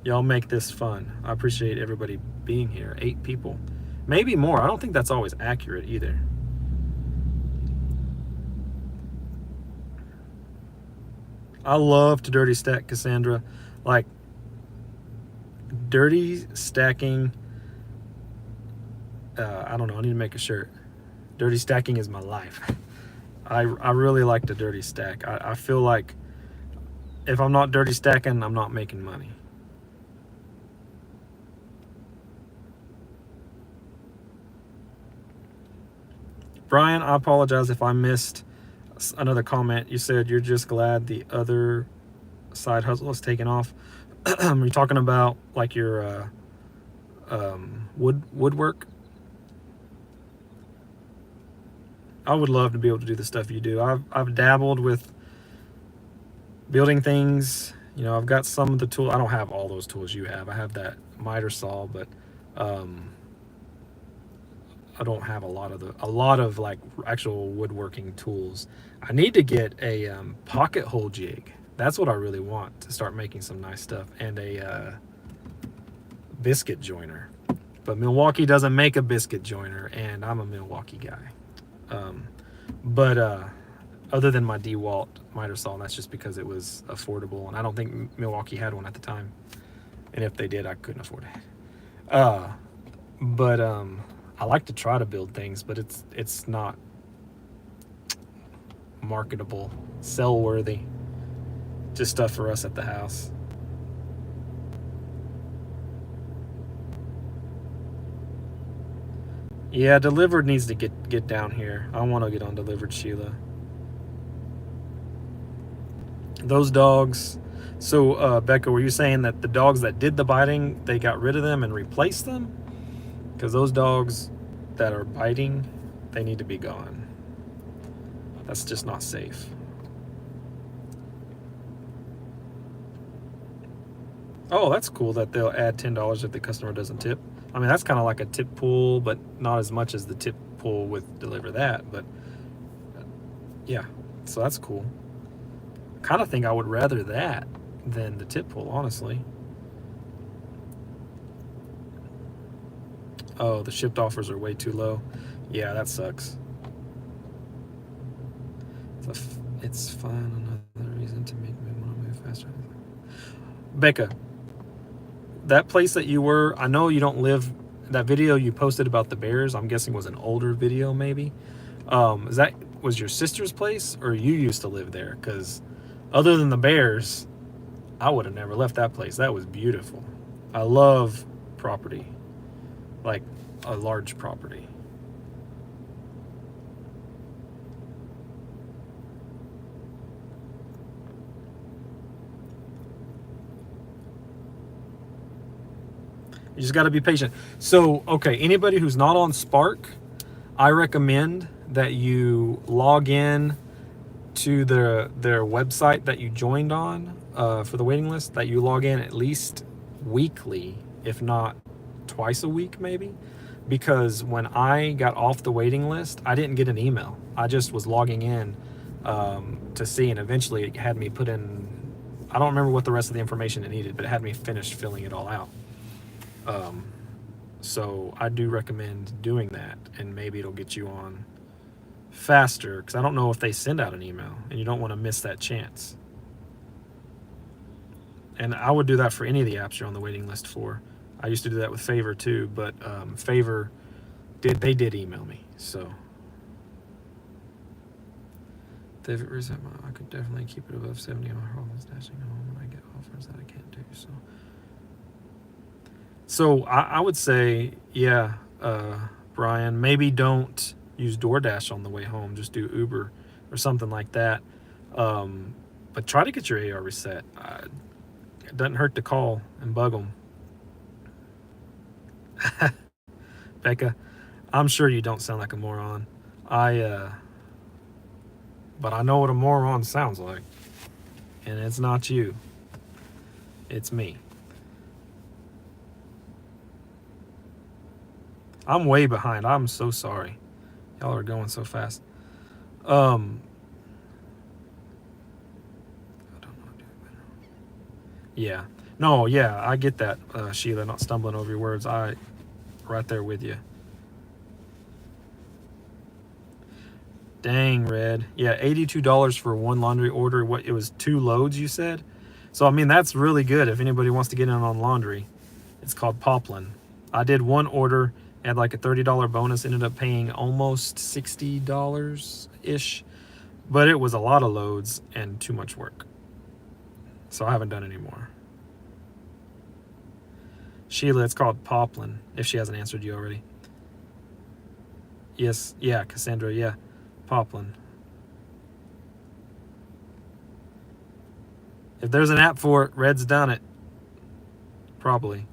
y'all make this fun. I appreciate everybody being here. 8 people, maybe more. I don't think that's always accurate either. I love to dirty stack, Cassandra. Like, dirty stacking, I don't know, I need to make a shirt. Dirty stacking is my life. I really like to dirty stack. I feel like if I'm not dirty stacking, I'm not making money. Brian, I apologize if I missed another comment. You said you're just glad the other side hustle is taking off. You're talking about like your woodwork. I would love to be able to do the stuff you do. I've dabbled with building things. I've got some of the tools. I don't have all those tools you have. I have that miter saw, but I don't have a lot of like actual woodworking tools. I need to get a pocket hole jig. That's what I really want to start making some nice stuff, and a biscuit joiner. But Milwaukee doesn't make a biscuit joiner, and I'm a Milwaukee guy. But other than my DeWalt miter saw, and that's just because it was affordable, and I don't think Milwaukee had one at the time. And if they did, I couldn't afford it. But I like to try to build things, but it's not marketable, sell worthy. Just stuff for us at the house. Yeah, Delivered needs to get down here. I want to get on Delivered, Sheila. Those dogs. So, Becca, were you saying that the dogs that did the biting, they got rid of them and replaced them? Because those dogs that are biting, they need to be gone. That's just not safe. Oh, that's cool that they'll add $10 if the customer doesn't tip. I mean, that's kind of like a tip pool, but not as much as the tip pool with Deliver That. But yeah, so that's cool. Kind of think I would rather that than the tip pool, honestly. Oh, the shipped offers are way too low. Yeah, that sucks. It's fun. Another reason to make me want to move faster. Becca, that place that you were, I know you don't live, that video you posted about the bears, I'm guessing was an older video maybe. Was your sister's place, or you used to live there? Because other than the bears, I would have never left that place. That was beautiful. I love property, like a large property. You just got to be patient. So, okay, anybody who's not on Spark, I recommend that you log in to their website that you joined on for the waiting list, that you log in at least weekly, if not twice a week maybe, because when I got off the waiting list, I didn't get an email. I just was logging in to see, and eventually it had me put in, I don't remember what the rest of the information it needed, but it had me finish filling it all out. So I do recommend doing that, and maybe it'll get you on faster, because I don't know if they send out an email, and you don't want to miss that chance. And I would do that for any of the apps you're on the waiting list for. I used to do that with Favor too, but Favor did email me. So I could definitely keep it above 70 on almost dashing home when I get offers that I can't do. So I would say, yeah, Brian, maybe don't use DoorDash on the way home. Just do Uber or something like that. But try to get your AR reset. It doesn't hurt to call and bug them. Becca, I'm sure you don't sound like a moron. But I know what a moron sounds like. And it's not you. It's me. I'm way behind. I'm so sorry. Y'all are going so fast. I don't want to do it better. Yeah. No, yeah, I get that, Sheila, not stumbling over your words. Right there with you. Dang, Red. Yeah, $82 for one laundry order. What, it was 2 loads, you said? So, I mean, that's really good if anybody wants to get in on laundry. It's called Poplin. I did one order, had like a $30 bonus, ended up paying almost $60-ish. But it was a lot of loads and too much work. So I haven't done any more. Sheila, it's called Poplin, if she hasn't answered you already. Yes, yeah, Cassandra, yeah. Poplin. If there's an app for it, Red's done it. Probably.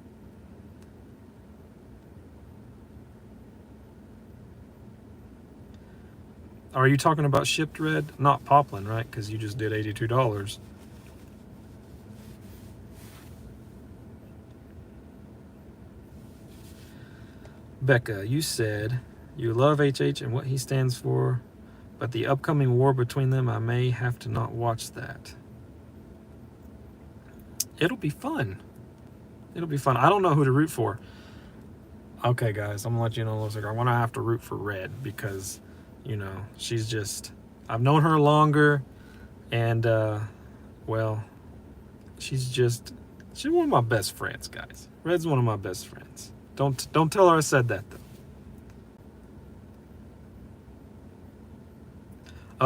Are you talking about Shipped, Red? Not Poplin, right? Because you just did $82. Becca, you said you love HH and what he stands for, but the upcoming war between them, I may have to not watch that. It'll be fun. It'll be fun. I don't know who to root for. Okay, guys, I'm gonna let you know. I'm gonna have to root for Red because, you know, she's just, I've known her longer, and well, she's one of my best friends, guys. Red's one of my best friends. Don't tell her I said that though.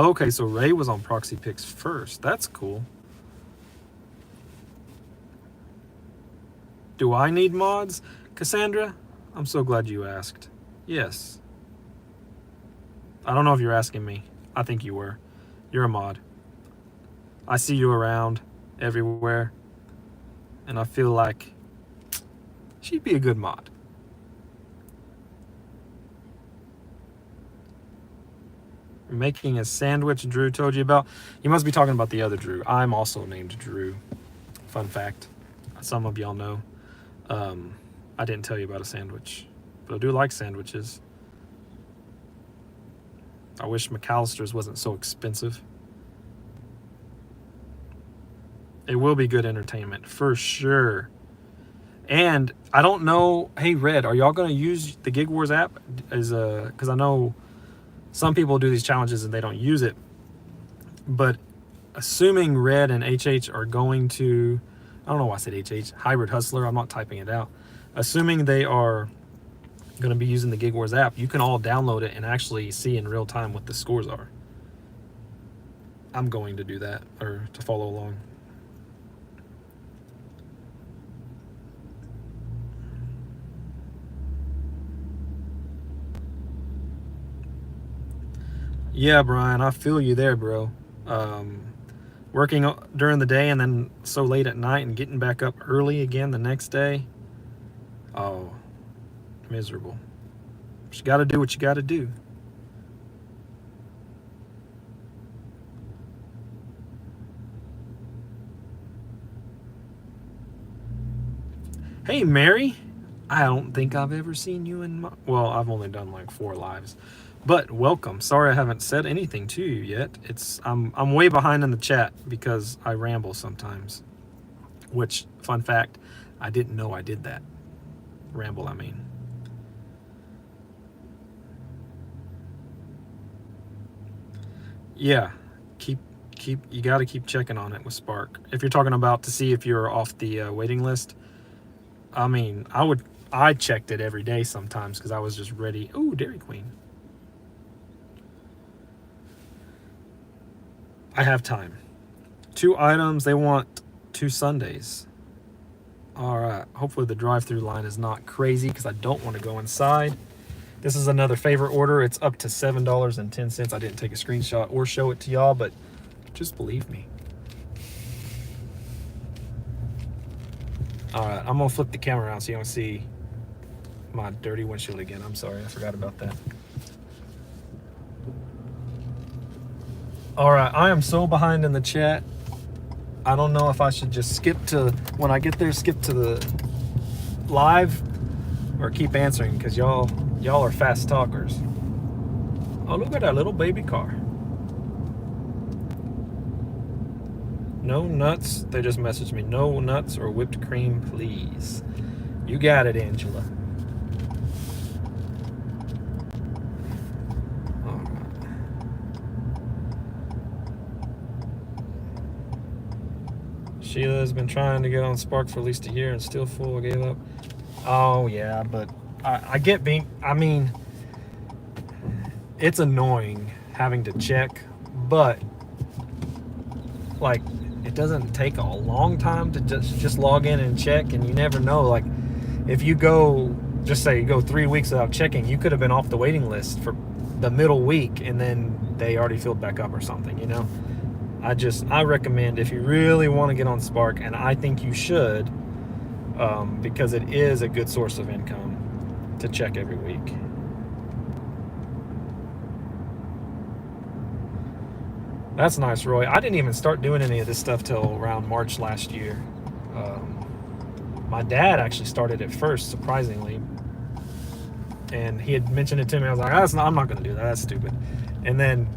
Okay, so Ray was on Proxy Picks first. That's cool. Do I need mods, Cassandra? I'm so glad you asked. Yes. I don't know if you're asking me. I think you were. You're a mod. I see you around everywhere, and I feel like she'd be a good mod. Making a sandwich Drew told you about. You must be talking about the other Drew. I'm also named Drew. Fun fact. Some of y'all know. I didn't tell you about a sandwich, but I do like sandwiches. I wish McAllister's wasn't so expensive. It will be good entertainment, for sure. And I don't know, hey Red, are y'all going to use the Gig Wars app? Because I know some people do these challenges and they don't use it. But assuming Red and HH are going to, I don't know why I said HH, Hybrid Hustler, I'm not typing it out. Assuming they are going to be using the Gig Wars app, you can all download it and actually see in real time what the scores are. I'm going to do that, or to follow along. Yeah, Brian, I feel you there, bro. Working during the day and then so late at night and getting back up early again the next day. Oh, miserable. But you got to do what you got to do. Hey, Mary. I don't think I've ever seen you in my... Well, I've only done like 4 lives. But welcome. Sorry I haven't said anything to you yet. I'm way behind in the chat because I ramble sometimes. Which, fun fact, I didn't know I did that. Ramble, I mean. Yeah, keep you got to keep checking on it with Spark. If you're talking about to see if you're off the waiting list, I mean, I checked it every day sometimes because I was just ready. Ooh, Dairy Queen. I have time. 2 items. They want 2 sundaes. All right. Hopefully the drive-through line is not crazy because I don't want to go inside. This is another favorite order. It's up to $7.10. I didn't take a screenshot or show it to y'all, but just believe me. All right, I'm gonna flip the camera around so you don't see my dirty windshield again. I'm sorry, I forgot about that. All right, I am so behind in the chat. I don't know if I should just skip to, when I get there, skip to the live or keep answering because y'all are fast talkers. Oh, look at that little baby car. No nuts. They just messaged me. No nuts or whipped cream, please. You got it, Angela. All right. Sheila's been trying to get on Spark for at least a year and still full. Gave up. Oh, yeah, but I get being... I mean, it's annoying having to check, but, like... It doesn't take a long time to just log in and check, and you never know. Like, if you go, just say you go 3 weeks without checking, you could have been off the waiting list for the middle week, and then they already filled back up or something, you know? I recommend, if you really want to get on Spark, and I think you should, because it is a good source of income, to check every week. That's nice, Roy. I didn't even start doing any of this stuff till around March last year. My dad actually started it first, surprisingly. And he had mentioned it to me. I was like, I'm not going to do that. That's stupid. And then,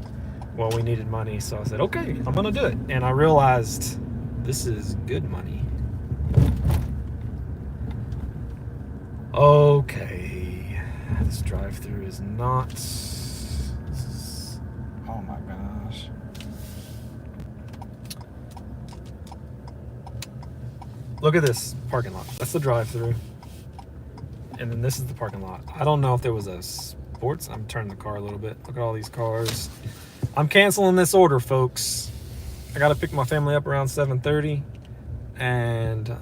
well, we needed money. So I said, okay, I'm going to do it. And I realized this is good money. Okay. This drive-thru is not... Oh my gosh. Look at this parking lot. That's the drive-thru. And then this is the parking lot. I don't know if there was a sports... I'm turning the car a little bit. Look at all these cars. I'm canceling this order, folks. I got to pick my family up around 7:30. And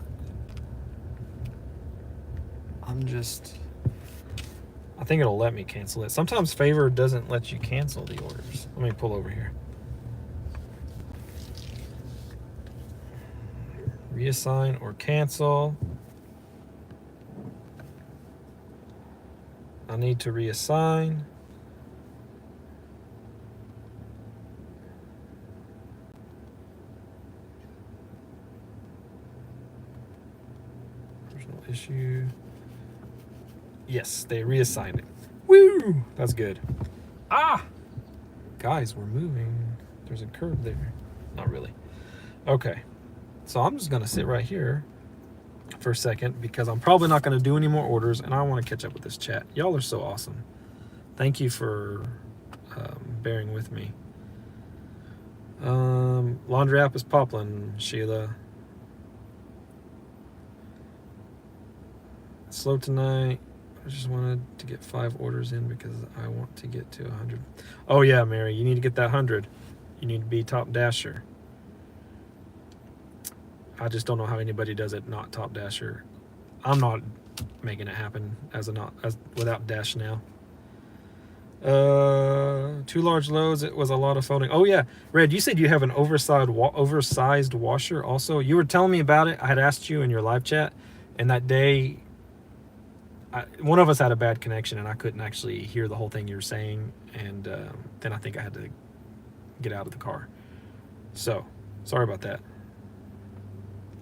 I'm just... I think it'll let me cancel it. Sometimes Favor doesn't let you cancel the orders. Let me pull over here. Reassign or cancel. I need to reassign. Personal issue. Yes, they reassigned it. Woo! That's good. Ah! Guys, we're moving. There's a curve there. Not really. Okay. So I'm just going to sit right here for a second because I'm probably not going to do any more orders and I want to catch up with this chat. Y'all are so awesome. Thank you for bearing with me. Laundry app is popping, Sheila. Slow tonight. I just wanted to get 5 orders in because I want to get to 100. Oh yeah, Mary, you need to get that 100. You need to be top dasher. I just don't know how anybody does it not top dasher. I'm not making it happen as without dash now. 2 large loads. It was a lot of folding. Oh yeah, Red, you said you have an oversized washer also. You were telling me about it. I had asked you in your live chat, and that day one of us had a bad connection and I couldn't actually hear the whole thing you were saying, and then I think I had to get out of the car. So sorry about that.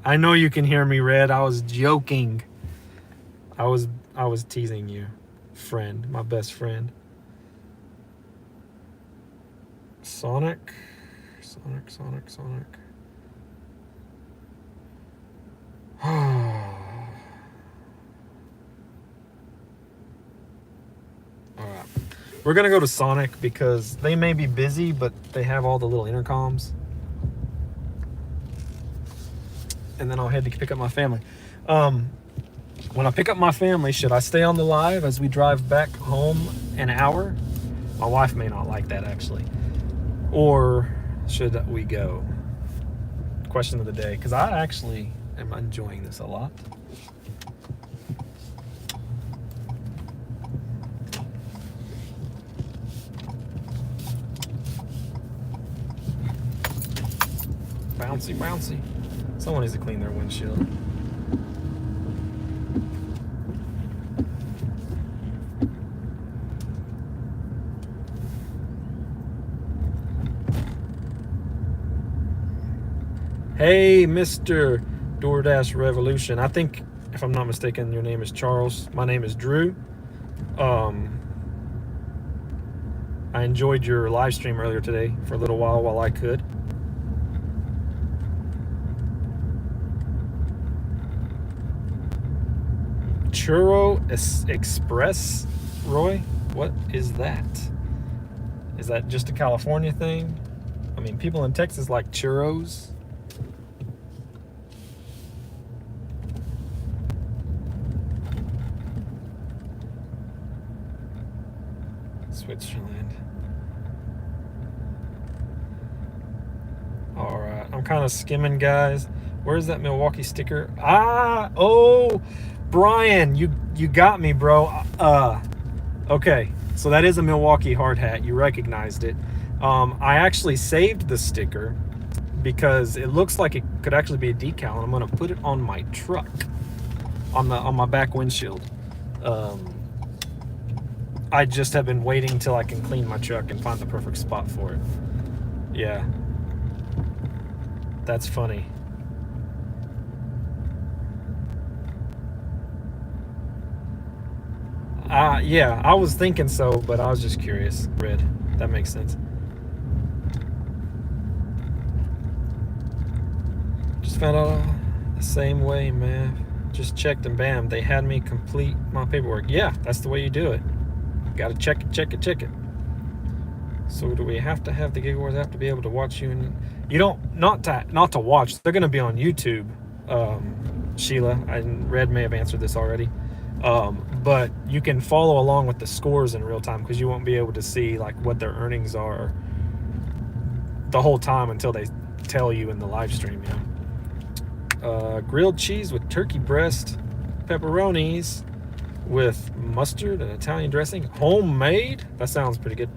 I know you can hear me, Red. I was joking. I was teasing you, friend, my best friend. Sonic. All right. We're going to go to Sonic because they may be busy, but they have all the little intercoms. And then I'll head to pick up my family. When I pick up my family, should I stay on the live as we drive back home an hour? My wife may not like that, actually. Or should we go? Question of the day, because I actually am enjoying this a lot. Bouncy. Someone needs to clean their windshield. Hey, Mr. DoorDash Revolution. I think, if I'm not mistaken, your name is Charles. My name is Drew. I enjoyed your live stream earlier today for a little while I could. Churro Express, Roy? What is that? Is that just a California thing? I mean, people in Texas like churros. Switzerland. All right, I'm kind of skimming, guys. Where's that Milwaukee sticker? Oh, Brian, you got me, bro. Okay, so that is a Milwaukee hard hat. You recognized it. I actually saved the sticker because it looks like it could actually be a decal, and I'm gonna put it on my truck, on my back windshield. I just have been waiting till I can clean my truck and find the perfect spot for it. Yeah. That's funny. Yeah, I was thinking so, but I was just curious. Red. That makes sense. Just found out the same way, man. Just checked and bam, they had me complete my paperwork. Yeah, that's the way you do it. Got to check it. So do we have to have the Gig Wars app to be able to watch you? And you don't, not to watch. They're going to be on YouTube. Sheila, and Red may have answered this already. But you can follow along with the scores in real time because you won't be able to see like what their earnings are the whole time until they tell you in the live stream. You know, grilled cheese with turkey breast, pepperonis with mustard and Italian dressing, homemade. That sounds pretty good.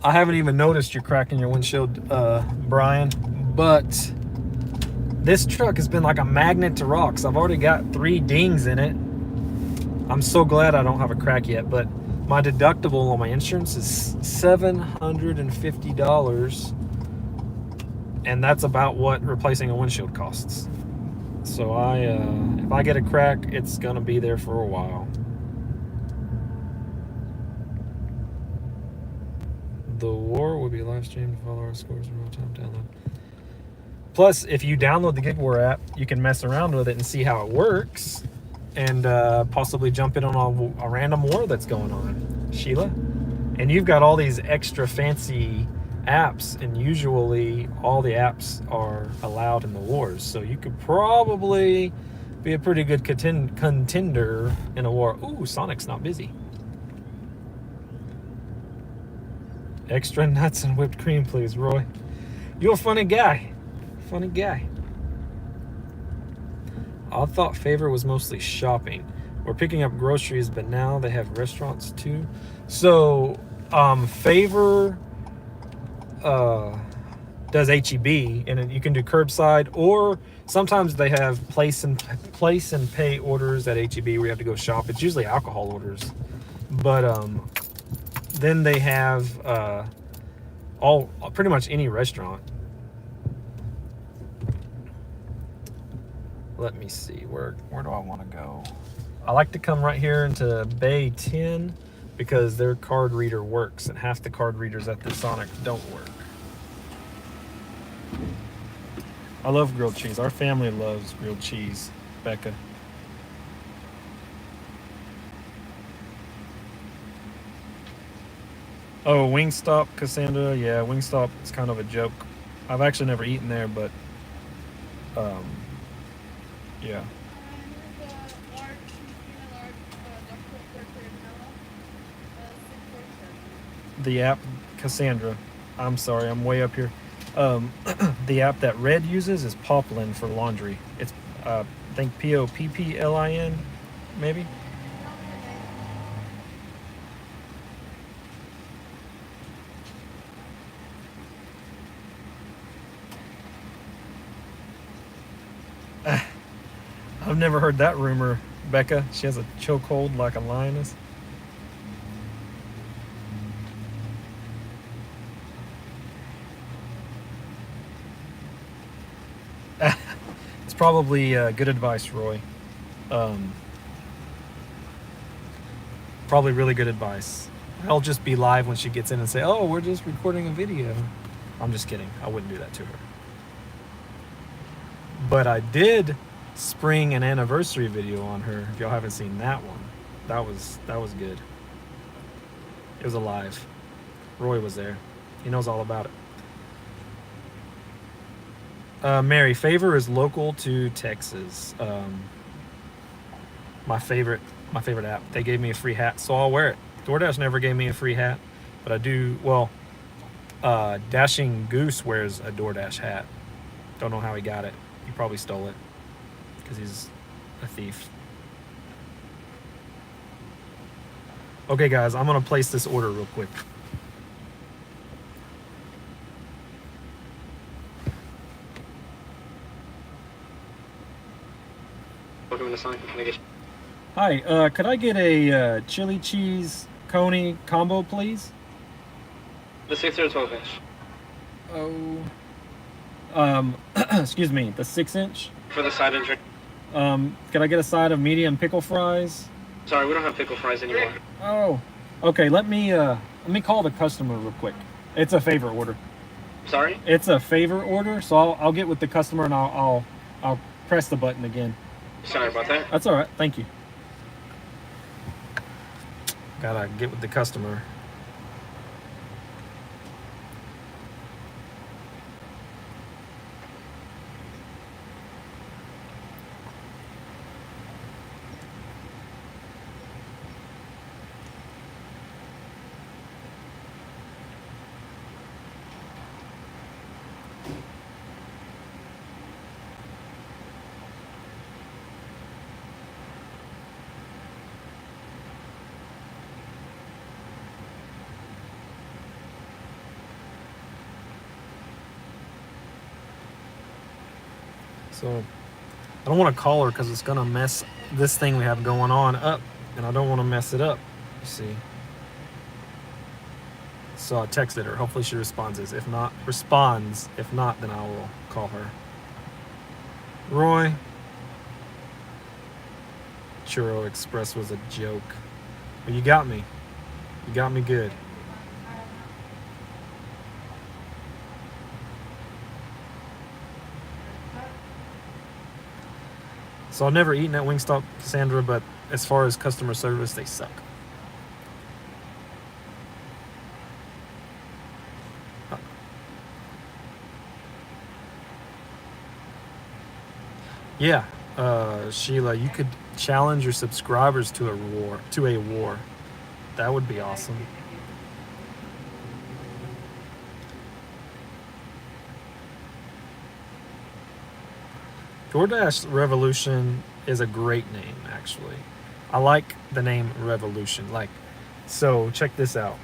I haven't even noticed you're cracking your windshield, Brian, but this truck has been like a magnet to rocks. I've already got 3 dings in it. I'm so glad I don't have a crack yet, but my deductible on my insurance is $750, and that's about what replacing a windshield costs. So if I get a crack, it's gonna be there for a while. The war will be live streamed to follow our scores in real time download. Plus, if you download the Gig War app, you can mess around with it and see how it works, and possibly jump in on a random war that's going on, Sheila. And you've got all these extra fancy apps, and usually all the apps are allowed in the wars, so you could probably be a pretty good contender in a war. Ooh, Sonic's not busy. Extra nuts and whipped cream, please, Roy. You're a funny guy. I thought Favor was mostly shopping. We're picking up groceries, but now they have restaurants too. So Favor, does HEB, and you can do curbside, or sometimes they have place and pay orders at HEB where you have to go shop. It's usually alcohol orders, but then they have all pretty much any restaurant. Let me see, where do I want to go? I like to come right here into Bay 10 because their card reader works, and half the card readers at the Sonic don't work. I love grilled cheese. Our family loves grilled cheese, Becca. Oh, Wingstop, Cassandra. Yeah, Wingstop is kind of a joke. I've actually never eaten there, but yeah. The app, Cassandra. I'm sorry, I'm way up here. The app that Red uses is Poplin for laundry. It's I think Popplin, maybe. I've never heard that rumor, Becca. She has a chokehold like a lioness. It's probably good advice, Roy. Probably really good advice. I'll just be live when she gets in and say, "Oh, we're just recording a video." I'm just kidding. I wouldn't do that to her. But I did spring an anniversary video on her. If y'all haven't seen that one, that was good. It was alive. Roy was there. He knows all about it. Mary, Favor is local to Texas. My favorite app. They gave me a free hat, so I'll wear it. DoorDash never gave me a free hat, but I do. Well, Dashing Goose wears a DoorDash hat. Don't know how he got it. He probably stole it because he's a thief. Okay, guys, I'm gonna place this order real quick. Welcome to Sonic. Hi, could I get a chili cheese coney combo, please? The 6 or 12 inch? Oh, excuse me, the 6-inch. For the side and drink. Could I get a side of medium pickle fries? Sorry, we don't have pickle fries anymore. Oh, okay. Let me call the customer real quick. It's a favor order. Sorry? It's a favor order, so I'll get with the customer and I'll press the button again. Sorry about that. That's all right. Thank you. Gotta get with the customer. So I don't want to call her because it's going to mess this thing we have going on up, and I don't want to mess it up, you see. So I texted her. Hopefully she responds. If not, then I will call her. Roy, Churro Express was a joke. But you got me. You got me good. So I've never eaten at Wingstop, Cassandra, but as far as customer service, they suck. Yeah, Sheila, you could challenge your subscribers to a war. That would be awesome. DoorDash Revolution is a great name, actually. I like the name Revolution. So check this out.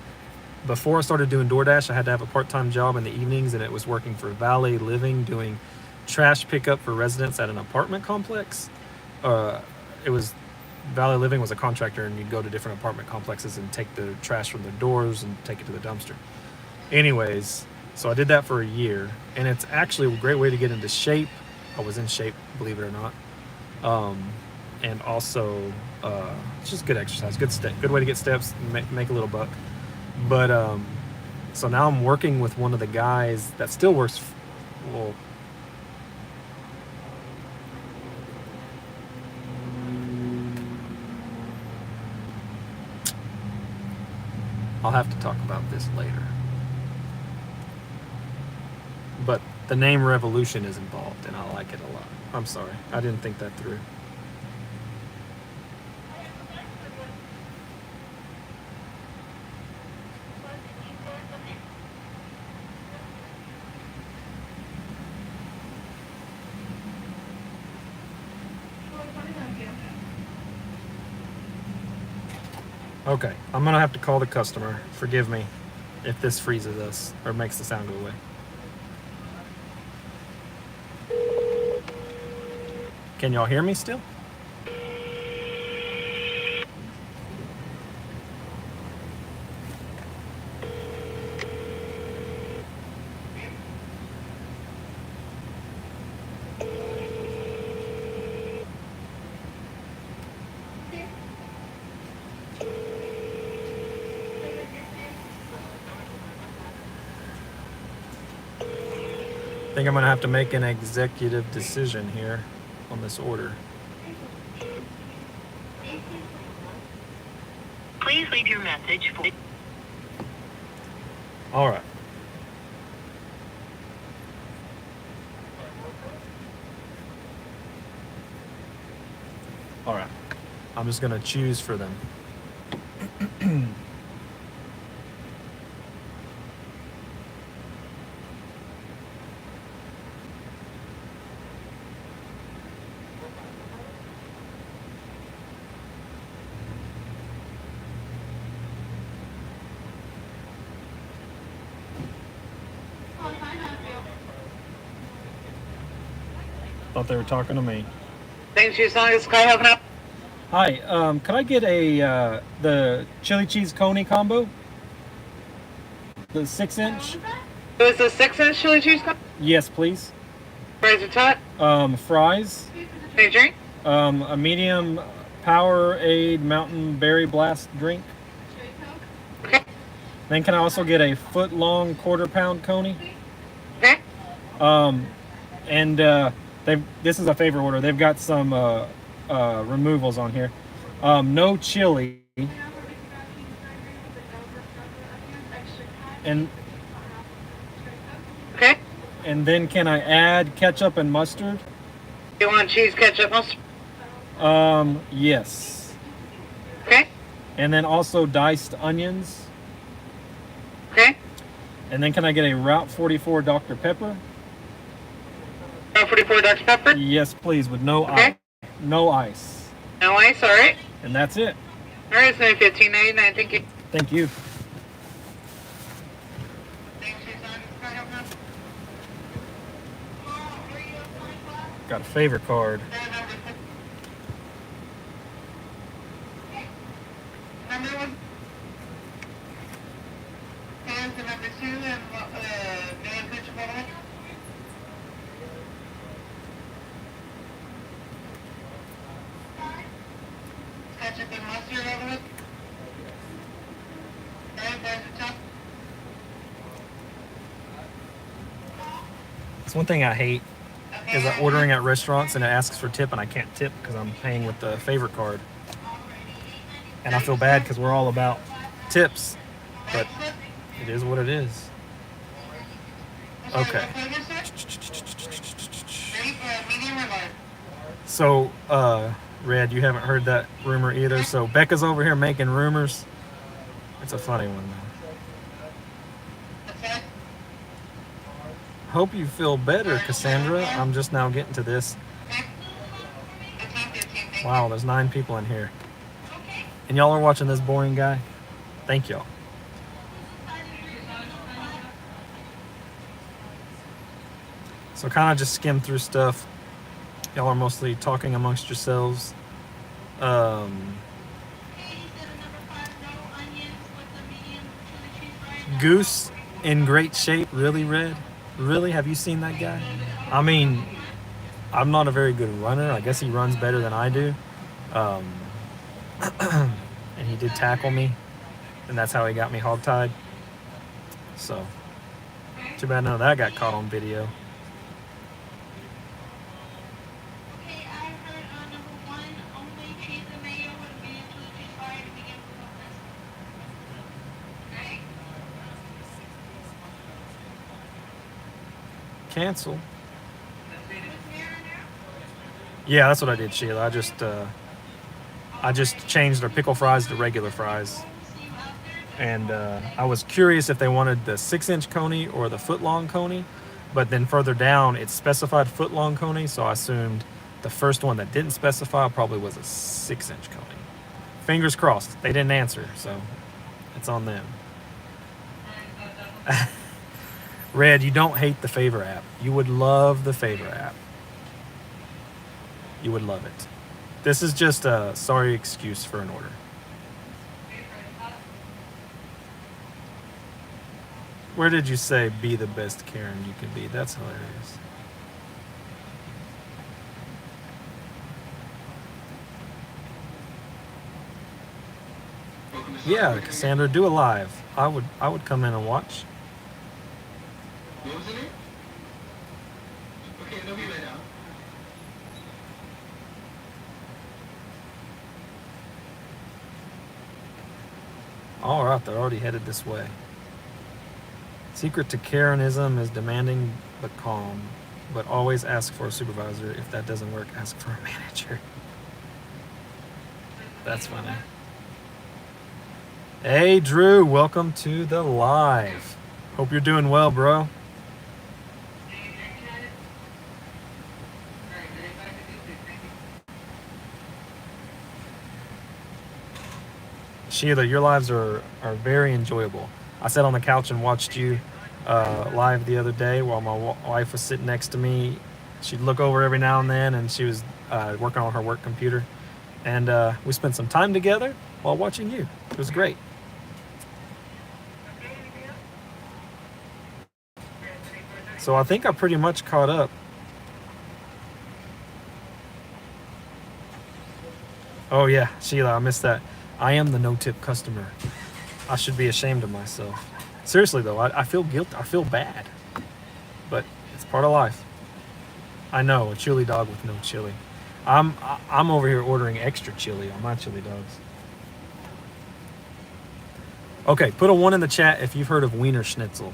before I started doing DoorDash, I had to have a part-time job in the evenings, and it was working for Valet Living, doing trash pickup for residents at an apartment complex. It was Valet Living was a contractor, and you'd go to different apartment complexes and take the trash from their doors and take it to the dumpster. Anyways, so I did that for a year, and it's actually a great way to get into shape. I was in shape, believe it or not. And also, it's just good exercise, good way to get steps, make a little buck. But so now I'm working with one of the guys that still works. Well, I'll have to talk about this later. But the name Revolution is involved, and I like it a lot. I'm sorry, I didn't think that through. Okay, I'm gonna have to call the customer. Forgive me if this freezes us or makes the sound go away. Can y'all hear me still? I think I'm gonna have to make an executive decision here on this order. Please leave your message for... All right. All right. I'm just gonna choose for them. Thought they were talking to me. Thanks, you song is Sky helping out. Hi, could I get a the chili cheese coney combo? The 6-inch? It was a 6-inch chili cheese cup. Yes, please. Fries are tot. Fries. Any drink? A medium Powerade Mountain Berry Blast drink. Okay. Then can I also get a foot-long quarter-pound coney? Okay. This is a favor order. They've got some removals on here. No chili. Okay. And then can I add ketchup and mustard? You want cheese, ketchup, mustard? Yes. Okay. And then also diced onions. Okay. And then can I get a Route 44 Dr. Pepper? 44 Dr. Pepper? Yes, please, with no Okay. ice. No ice. No ice, alright. And that's it. Alright, it's only $15.99, thank you. Thank you. Got a favor card. Number 1. And the number 2 and main picture photo. Ketchup and mustard over it. And there's the top. It's one thing I hate is ordering at restaurants and it asks for tip and I can't tip because I'm paying with the favor card. And I feel bad because we're all about tips, but it is what it is. Okay. So, Red, you haven't heard that rumor either. So Becca's over here making rumors. It's a funny one though. Hope you feel better, Cassandra. I'm just now getting to this. Wow, there's 9 people in here. And y'all are watching this boring guy? Thank y'all. So kind of just skim through stuff. Y'all are mostly talking amongst yourselves. Goose in great shape, really, Red? Really? Have you seen that guy? I mean, I'm not a very good runner. I guess he runs better than I do. Um, and he did tackle me, and that's how he got me hogtied. So, too bad none of that got caught on video. Okay, I heard number one, only cheese and mayo would be chili cheese fries to begin with this. Okay? Cancel. Was marinara? Yeah, that's what I did, Sheila. I just changed their pickle fries to regular fries. See you out there. And I was curious if they wanted the 6-inch coney or the foot-long coney, but then further down it specified foot-long coney, so I assumed the first one that didn't specify probably was a 6-inch coney. Fingers crossed. They didn't answer, so it's on them. Red, you don't hate the Favor app. You would love the Favor app. You would love it. This is just a sorry excuse for an order. Where did you say be the best Karen you can be? That's hilarious. Yeah, Cassandra, do a live. I would come in and watch. What was the name? Okay, no, be right now. All right, they're already headed this way. Secret to Karenism is demanding but calm, but always ask for a supervisor. If that doesn't work, ask for a manager. That's funny. Hey, Drew, welcome to the live. Hope you're doing well, bro. Sheila, your lives are very enjoyable. I sat on the couch and watched you live the other day while my wife was sitting next to me. She'd look over every now and then, and she was working on her work computer. And we spent some time together while watching you. It was great. So I think I pretty much caught up. Oh yeah, Sheila, I missed that. I am the no-tip customer. I should be ashamed of myself. Seriously though, I feel guilty. I feel bad. But it's part of life. I know, a chili dog with no chili. I'm over here ordering extra chili on my chili dogs. Okay, put a 1 in the chat if you've heard of Wiener Schnitzel.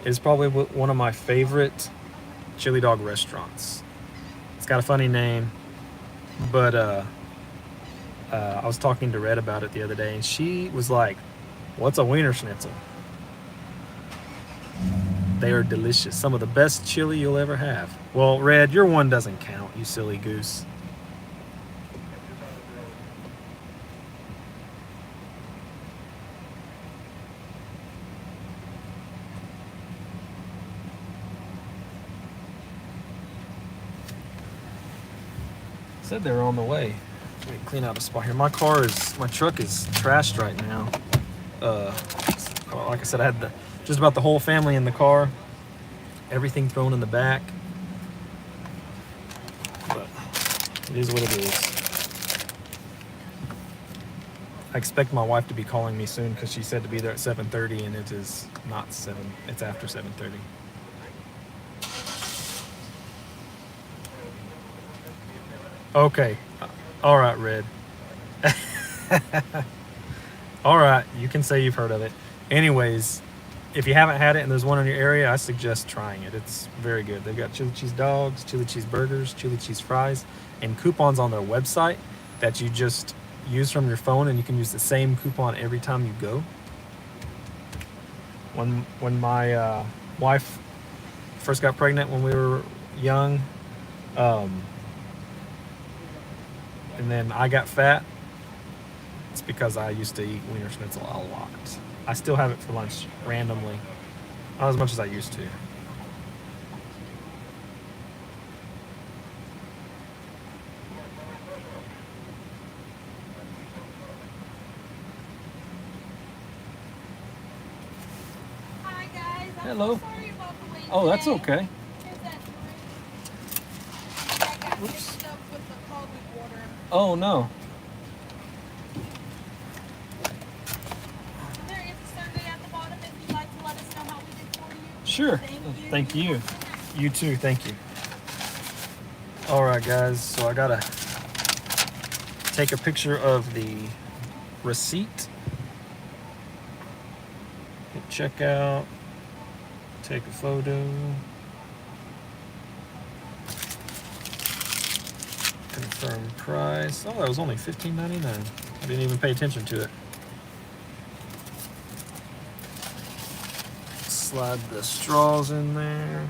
It's probably one of my favorite chili dog restaurants. It's got a funny name, but I was talking to Red about it the other day, and she was like, "What's a Wiener Schnitzel?" They are delicious. Some of the best chili you'll ever have. Well, Red, your one doesn't count, you silly goose. Said they were on the way. Let me clean out a spot here. My truck is trashed right now. Like I said, I had just about the whole family in the car. Everything thrown in the back. But it is what it is. I expect my wife to be calling me soon because she said to be there at 7:30, and it is not 7. It's after 7:30. Okay. All right, Red. All right, you can say you've heard of it. Anyways, if you haven't had it and there's one in your area, I suggest trying it. It's very good. They've got chili cheese dogs, chili cheese burgers, chili cheese fries, and coupons on their website that you just use from your phone, and you can use the same coupon every time you go. When my wife first got pregnant when we were young, and then I got fat, it's because I used to eat Wiener Schnitzel a lot. I still have it for lunch randomly. Not as much as I used to. Hello. Sorry about the wait Oh, that's today. okay. Here's that drink. I got mixed up with the cold we ordered. Oh, no. There is a survey at the bottom if you'd like to let us know how we did for you. Sure. Thank you. You too. Thank you. All right, guys. So I got to take a picture of the receipt. Hit checkout. Take a photo. Confirm price. Oh, that was only $15.99. I didn't even pay attention to it. Slide the straws in there.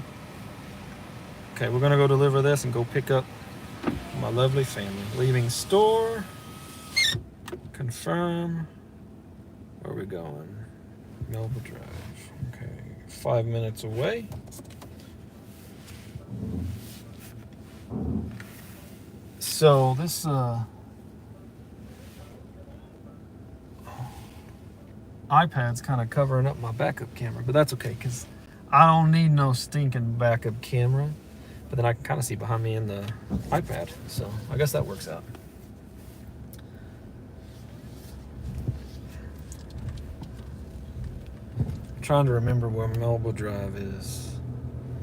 Okay, we're gonna go deliver this and go pick up my lovely family. Leaving store. Confirm. Where are we going? Melba Drive. Okay, 5 minutes away. So this iPad's kind of covering up my backup camera, but that's okay because I don't need no stinking backup camera. But then I can kind of see behind me in the iPad, so I guess that works out. I'm trying to remember where Melba Drive is.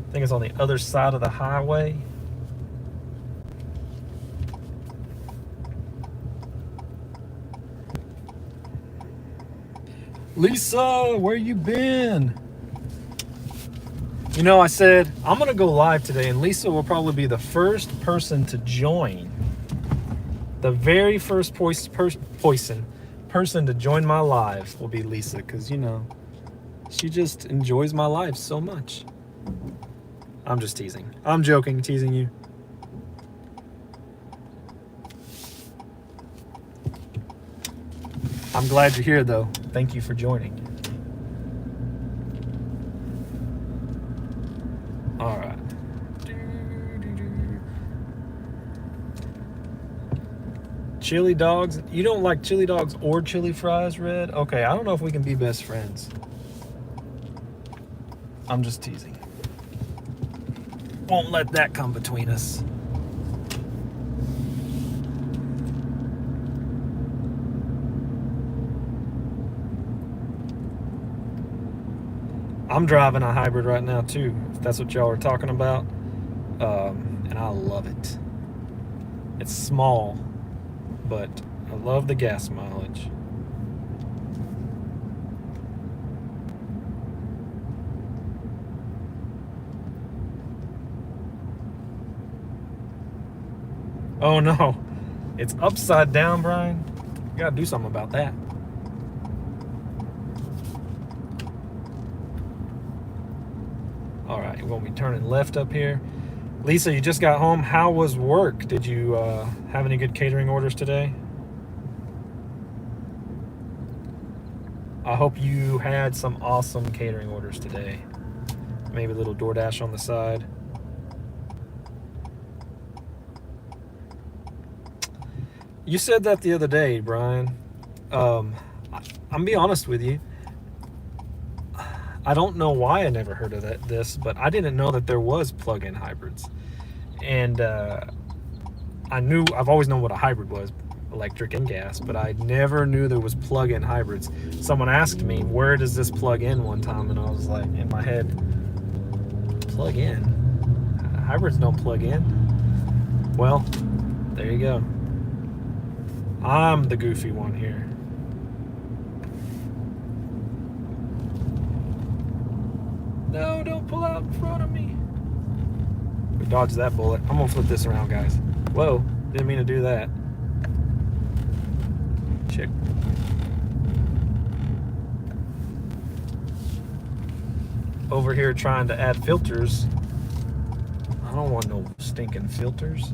I think it's on the other side of the highway. Lisa, where you been? You know, I said I'm gonna go live today, and Lisa will probably be the first person to join. The very first person to join my live will be Lisa, because you know, she just enjoys my live so much. I'm just teasing. I'm joking, teasing you. I'm glad you're here, though. Thank you for joining. All right. Chili dogs. You don't like chili dogs or chili fries, Red? Okay, I don't know if we can be best friends. I'm just teasing. Won't let that come between us. I'm driving a hybrid right now too, if that's what y'all are talking about. And I love it. It's small, but I love the gas mileage. Oh no, it's upside down, Brian. You gotta do something about that. All right, we'll be turning left up here. Lisa, you just got home. How was work? Did you have any good catering orders today? I hope you had some awesome catering orders today. Maybe a little DoorDash on the side. You said that the other day, Brian. I'm gonna be honest with you. I don't know why I never heard of this, but I didn't know that there was plug-in hybrids. And I've always known what a hybrid was, electric and gas, but I never knew there was plug-in hybrids. Someone asked me, where does this plug in one time? And I was like, in my head, plug in? Hybrids don't plug in. Well, there you go. I'm the goofy one here. No, don't pull out in front of me. We dodged that bullet. I'm gonna flip this around, guys. Whoa, didn't mean to do that. Check. Over here trying to add filters. I don't want no stinking filters.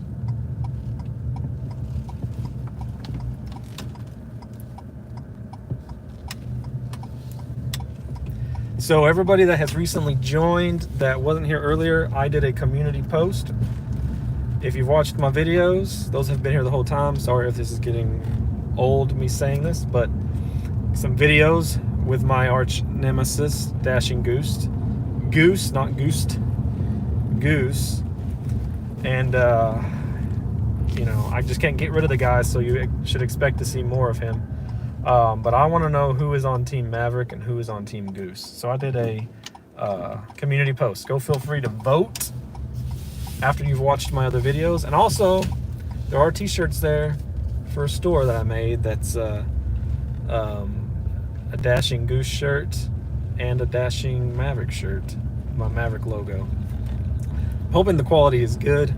So everybody that has recently joined that wasn't here earlier, I did a community post. If you've watched my videos, those have been here the whole time. Sorry if this is getting old, me saying this, but some videos with my arch nemesis, Dashing Goose, Goose, not Goost, Goose. And, you know, I just can't get rid of the guy, so you should expect to see more of him. But I want to know who is on Team Maverick and who is on Team Goose. So I did a community post. Go feel free to vote after you've watched my other videos. And also, there are t-shirts there for a store that I made that's a Dashing Goose shirt and a Dashing Maverick shirt, my Maverick logo. Hoping the quality is good.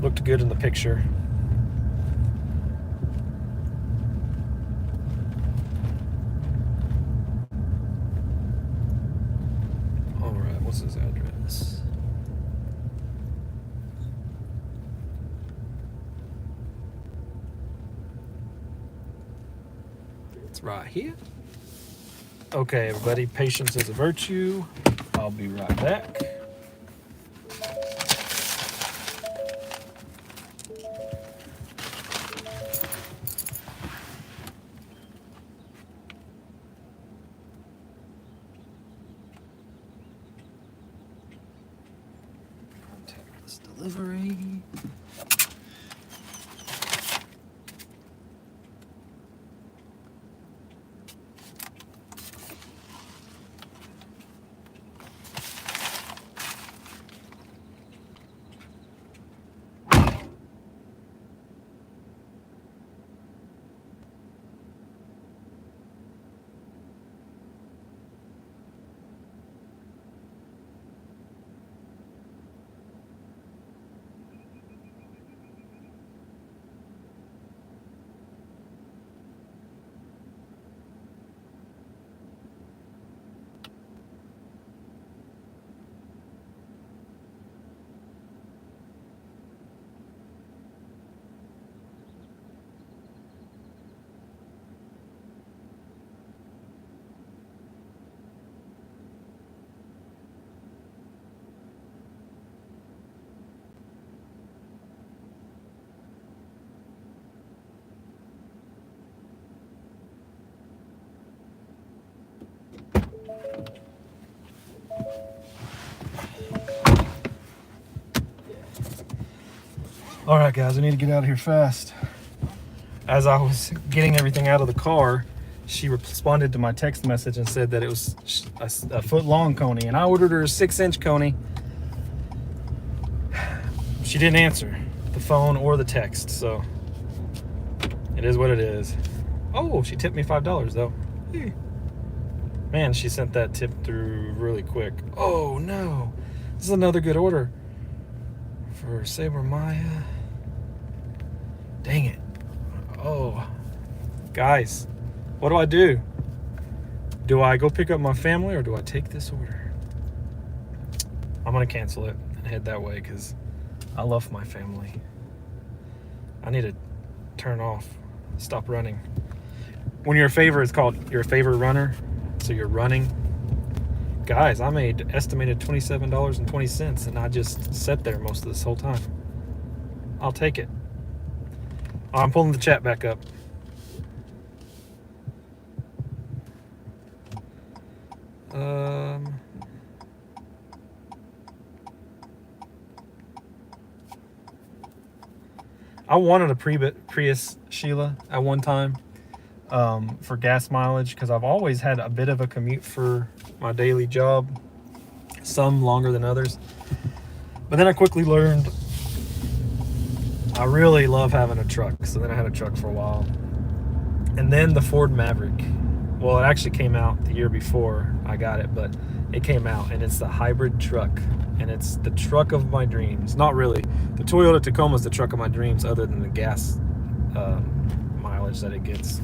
Looked good in the picture. All right, what's his address? It's right here. Okay, everybody, patience is a virtue. I'll be right back. Contact this delivery. All right, guys, I need to get out of here fast. As I was getting everything out of the car, she responded to my text message and said that it was a foot-long coney, and I ordered her a 6-inch coney. She didn't answer the phone or the text, so it is what it is. Oh, she tipped me $5 though. Hey. Man, she sent that tip through really quick. Oh no, this is another good order for Saber Maya. Dang it. Oh, guys, what do? Do I go pick up my family or do I take this order? I'm gonna cancel it and head that way because I love my family. I need to turn off, stop running. When you're a favor, it's called you're a favor runner. So you're running. Guys, I made estimated $27.20 and I just sat there most of this whole time. I'll take it. Oh, I'm pulling the chat back up. I wanted a Prius, Sheila, at one time. For gas mileage, because I've always had a bit of a commute for my daily job, some longer than others. But then I quickly learned I really love having a truck, so then I had a truck for a while. And then the Ford Maverick, well, it actually came out the year before I got it, but it came out and it's the hybrid truck, and it's the truck of my dreams. Not really. The Toyota Tacoma is the truck of my dreams, other than the gas mileage that it gets.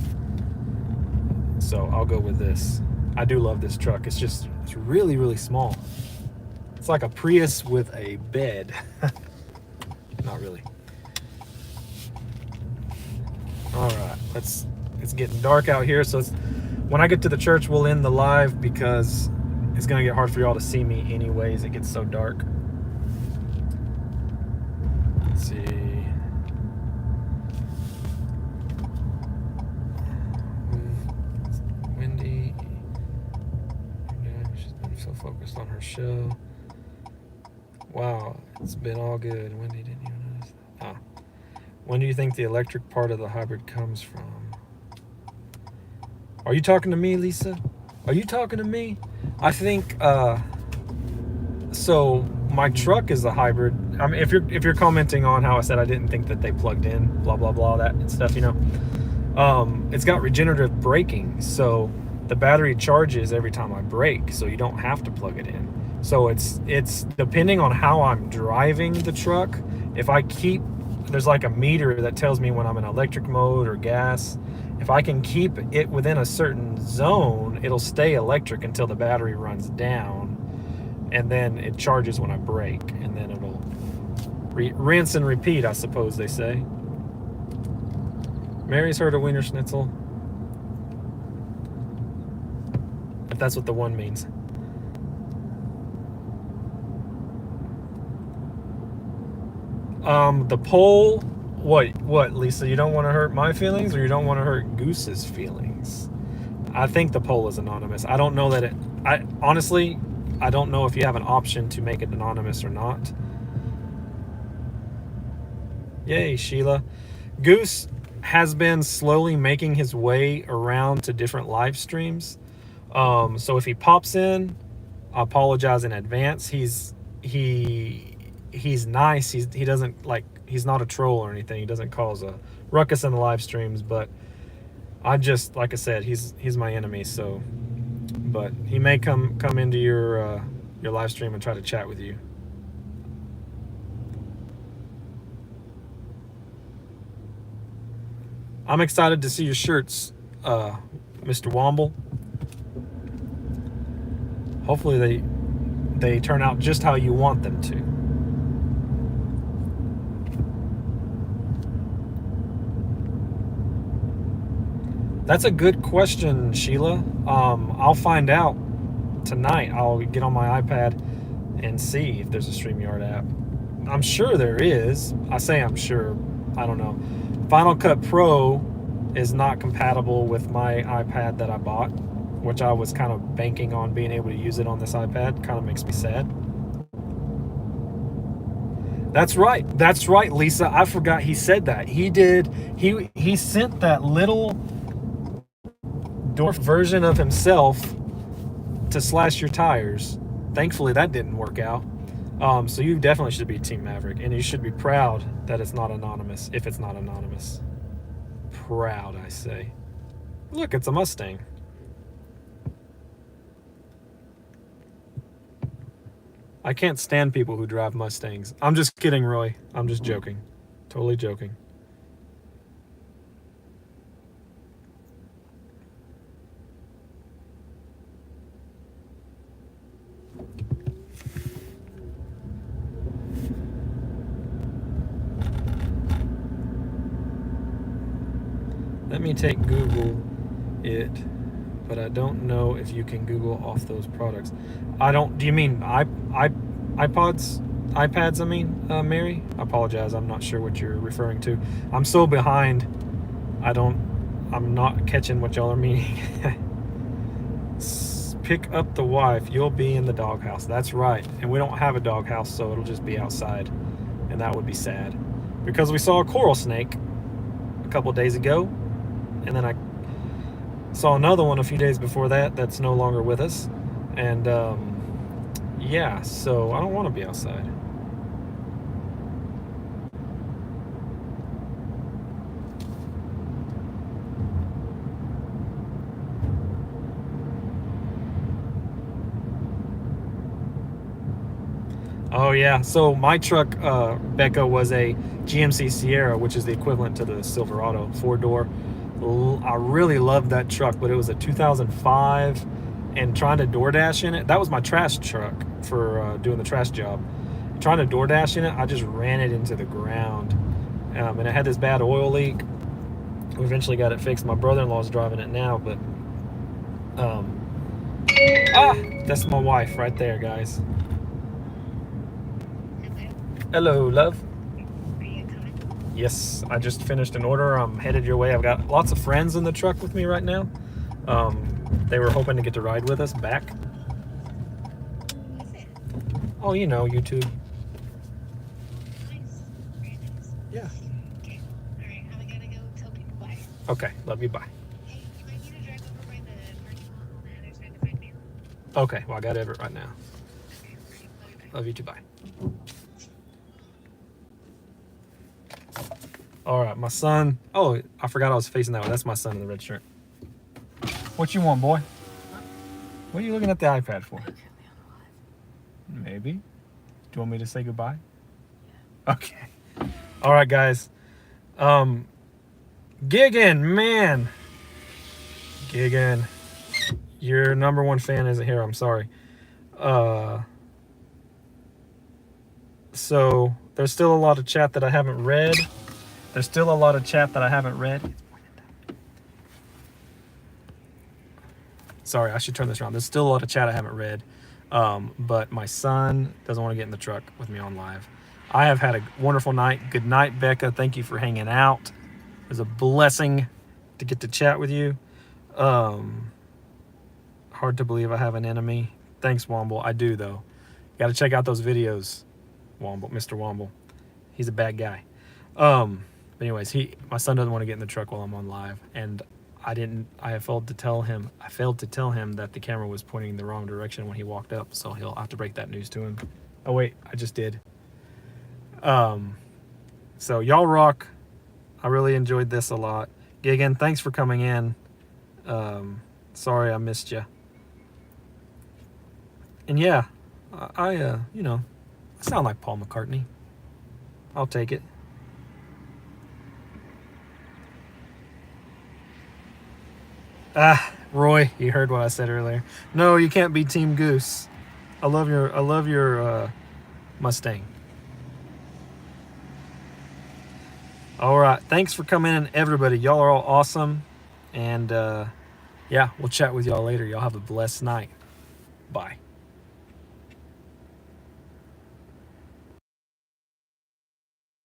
So I'll go with this. I do love this truck. It's really, really small. It's like a Prius with a bed. Not really. All right, it's getting dark out here. So when I get to the church, we'll end the live because it's gonna get hard for y'all to see me anyways. It gets so dark. Let's see. Windy. Okay. focused on her show. Wow, it's been all good. Wendy didn't even notice. Ah. When do you think the electric part of the hybrid comes from? Are you talking to me, Lisa? Are you talking to me? I think so my truck is a hybrid. I mean, if you're commenting on how I said I didn't think that they plugged in, blah blah blah, that stuff, you know. It's got regenerative braking, so the battery charges every time I brake, so you don't have to plug it in. So it's depending on how I'm driving the truck. If I keep, there's like a meter that tells me when I'm in electric mode or gas. If I can keep it within a certain zone, it'll stay electric until the battery runs down, and then it charges when I brake, and then it'll rinse and repeat, I suppose they say. Mary's heard of Wiener Schnitzel, if that's what the one means. The poll, what, Lisa? You don't want to hurt my feelings, or you don't want to hurt Goose's feelings? I think the poll is anonymous. I don't know that it. Honestly, I don't know if you have an option to make it anonymous or not. Yay, Sheila. Goose has been slowly making his way around to different live streams. So if he pops in, I apologize in advance. He's nice. He doesn't, like, he's not a troll or anything. He doesn't cause a ruckus in the live streams, but I just, like I said, he's my enemy. So, but he may come into your live stream and try to chat with you. I'm excited to see your shirts, Mr. Womble. Hopefully they turn out just how you want them to. That's a good question, Sheila. I'll find out tonight. I'll get on my iPad and see if there's a StreamYard app. I'm sure there is. I say I'm sure. I don't know. Final Cut Pro is not compatible with my iPad that I bought, which I was kind of banking on being able to use it on this iPad. Kind of makes me sad. That's right, Lisa. I forgot he said that. He did. He sent that little dwarf version of himself to slash your tires. Thankfully, that didn't work out. So you definitely should be Team Maverick, and you should be proud that it's not anonymous, if it's not anonymous. Proud, I say. Look, it's a Mustang. I can't stand people who drive Mustangs. I'm just kidding, Roy. I'm just joking. Totally joking. Let me take Google it, but I don't know if you can Google off those products. Do you mean iPads, I mean, Mary? I apologize, I'm not sure what you're referring to. I'm so behind, I'm not catching what y'all are meaning. Pick up the wife, you'll be in the doghouse. That's right, and we don't have a doghouse, so it'll just be outside, and that would be sad. Because we saw a coral snake a couple days ago, and then I saw another one a few days before that that's no longer with us. And yeah, so I don't want to be outside. Oh yeah, so my truck, Becca, was a GMC Sierra, which is the equivalent to the Silverado 4-door. I really loved that truck, but it was a 2005, and trying to DoorDash in it, that was my trash truck for doing the trash job. Trying to DoorDash in it, I just ran it into the ground, and it had this bad oil leak. We eventually got it fixed. My brother-in-law's driving it now, but that's my wife right there, guys. Hello, love. Are you coming? Yes, I just finished an order. I'm headed your way. I've got lots of friends in the truck with me right now. They were hoping to get to ride with us back. Oh, you know, YouTube. Nice. Very nice. Yeah. Okay. All right. I gotta go tell people bye. Okay, love you, bye. Hey, you might need to drive over by the parking lot and all that. They're trying to find me. Okay, well, I got Everett right now. Okay. All right. Love you. Bye. Love you too, bye. All right, my son. Oh, I forgot I was facing that way. That's my son in the red shirt. What you want, boy? What are you looking at the iPad for? Maybe. Do you want me to say goodbye? Yeah. Okay. All right, guys. Gigan, man. Gigan. Your number one fan isn't here. I'm sorry. So there's still a lot of chat that I haven't read. Sorry, I should turn this around. There's still a lot of chat I haven't read. But my son doesn't want to get in the truck with me on live. I have had a wonderful night. Good night, Becca. Thank you for hanging out. It was a blessing to get to chat with you. Hard to believe I have an enemy. Thanks, Womble. I do, though. Got to check out those videos, Womble, Mr. Womble. He's a bad guy. But anyways, my son doesn't want to get in the truck while I'm on live, and I failed to tell him that the camera was pointing in the wrong direction when he walked up, so he'll have to break that news to him. Oh wait, I just did. So y'all rock. I really enjoyed this a lot. Gigan, thanks for coming in. Sorry I missed you. And yeah, I sound like Paul McCartney. I'll take it. Roy, you heard what I said earlier. No, you can't be Team Goose. I love your Mustang. All right, thanks for coming in, everybody. Y'all are all awesome, and yeah, we'll chat with y'all later. Y'all have a blessed night. Bye.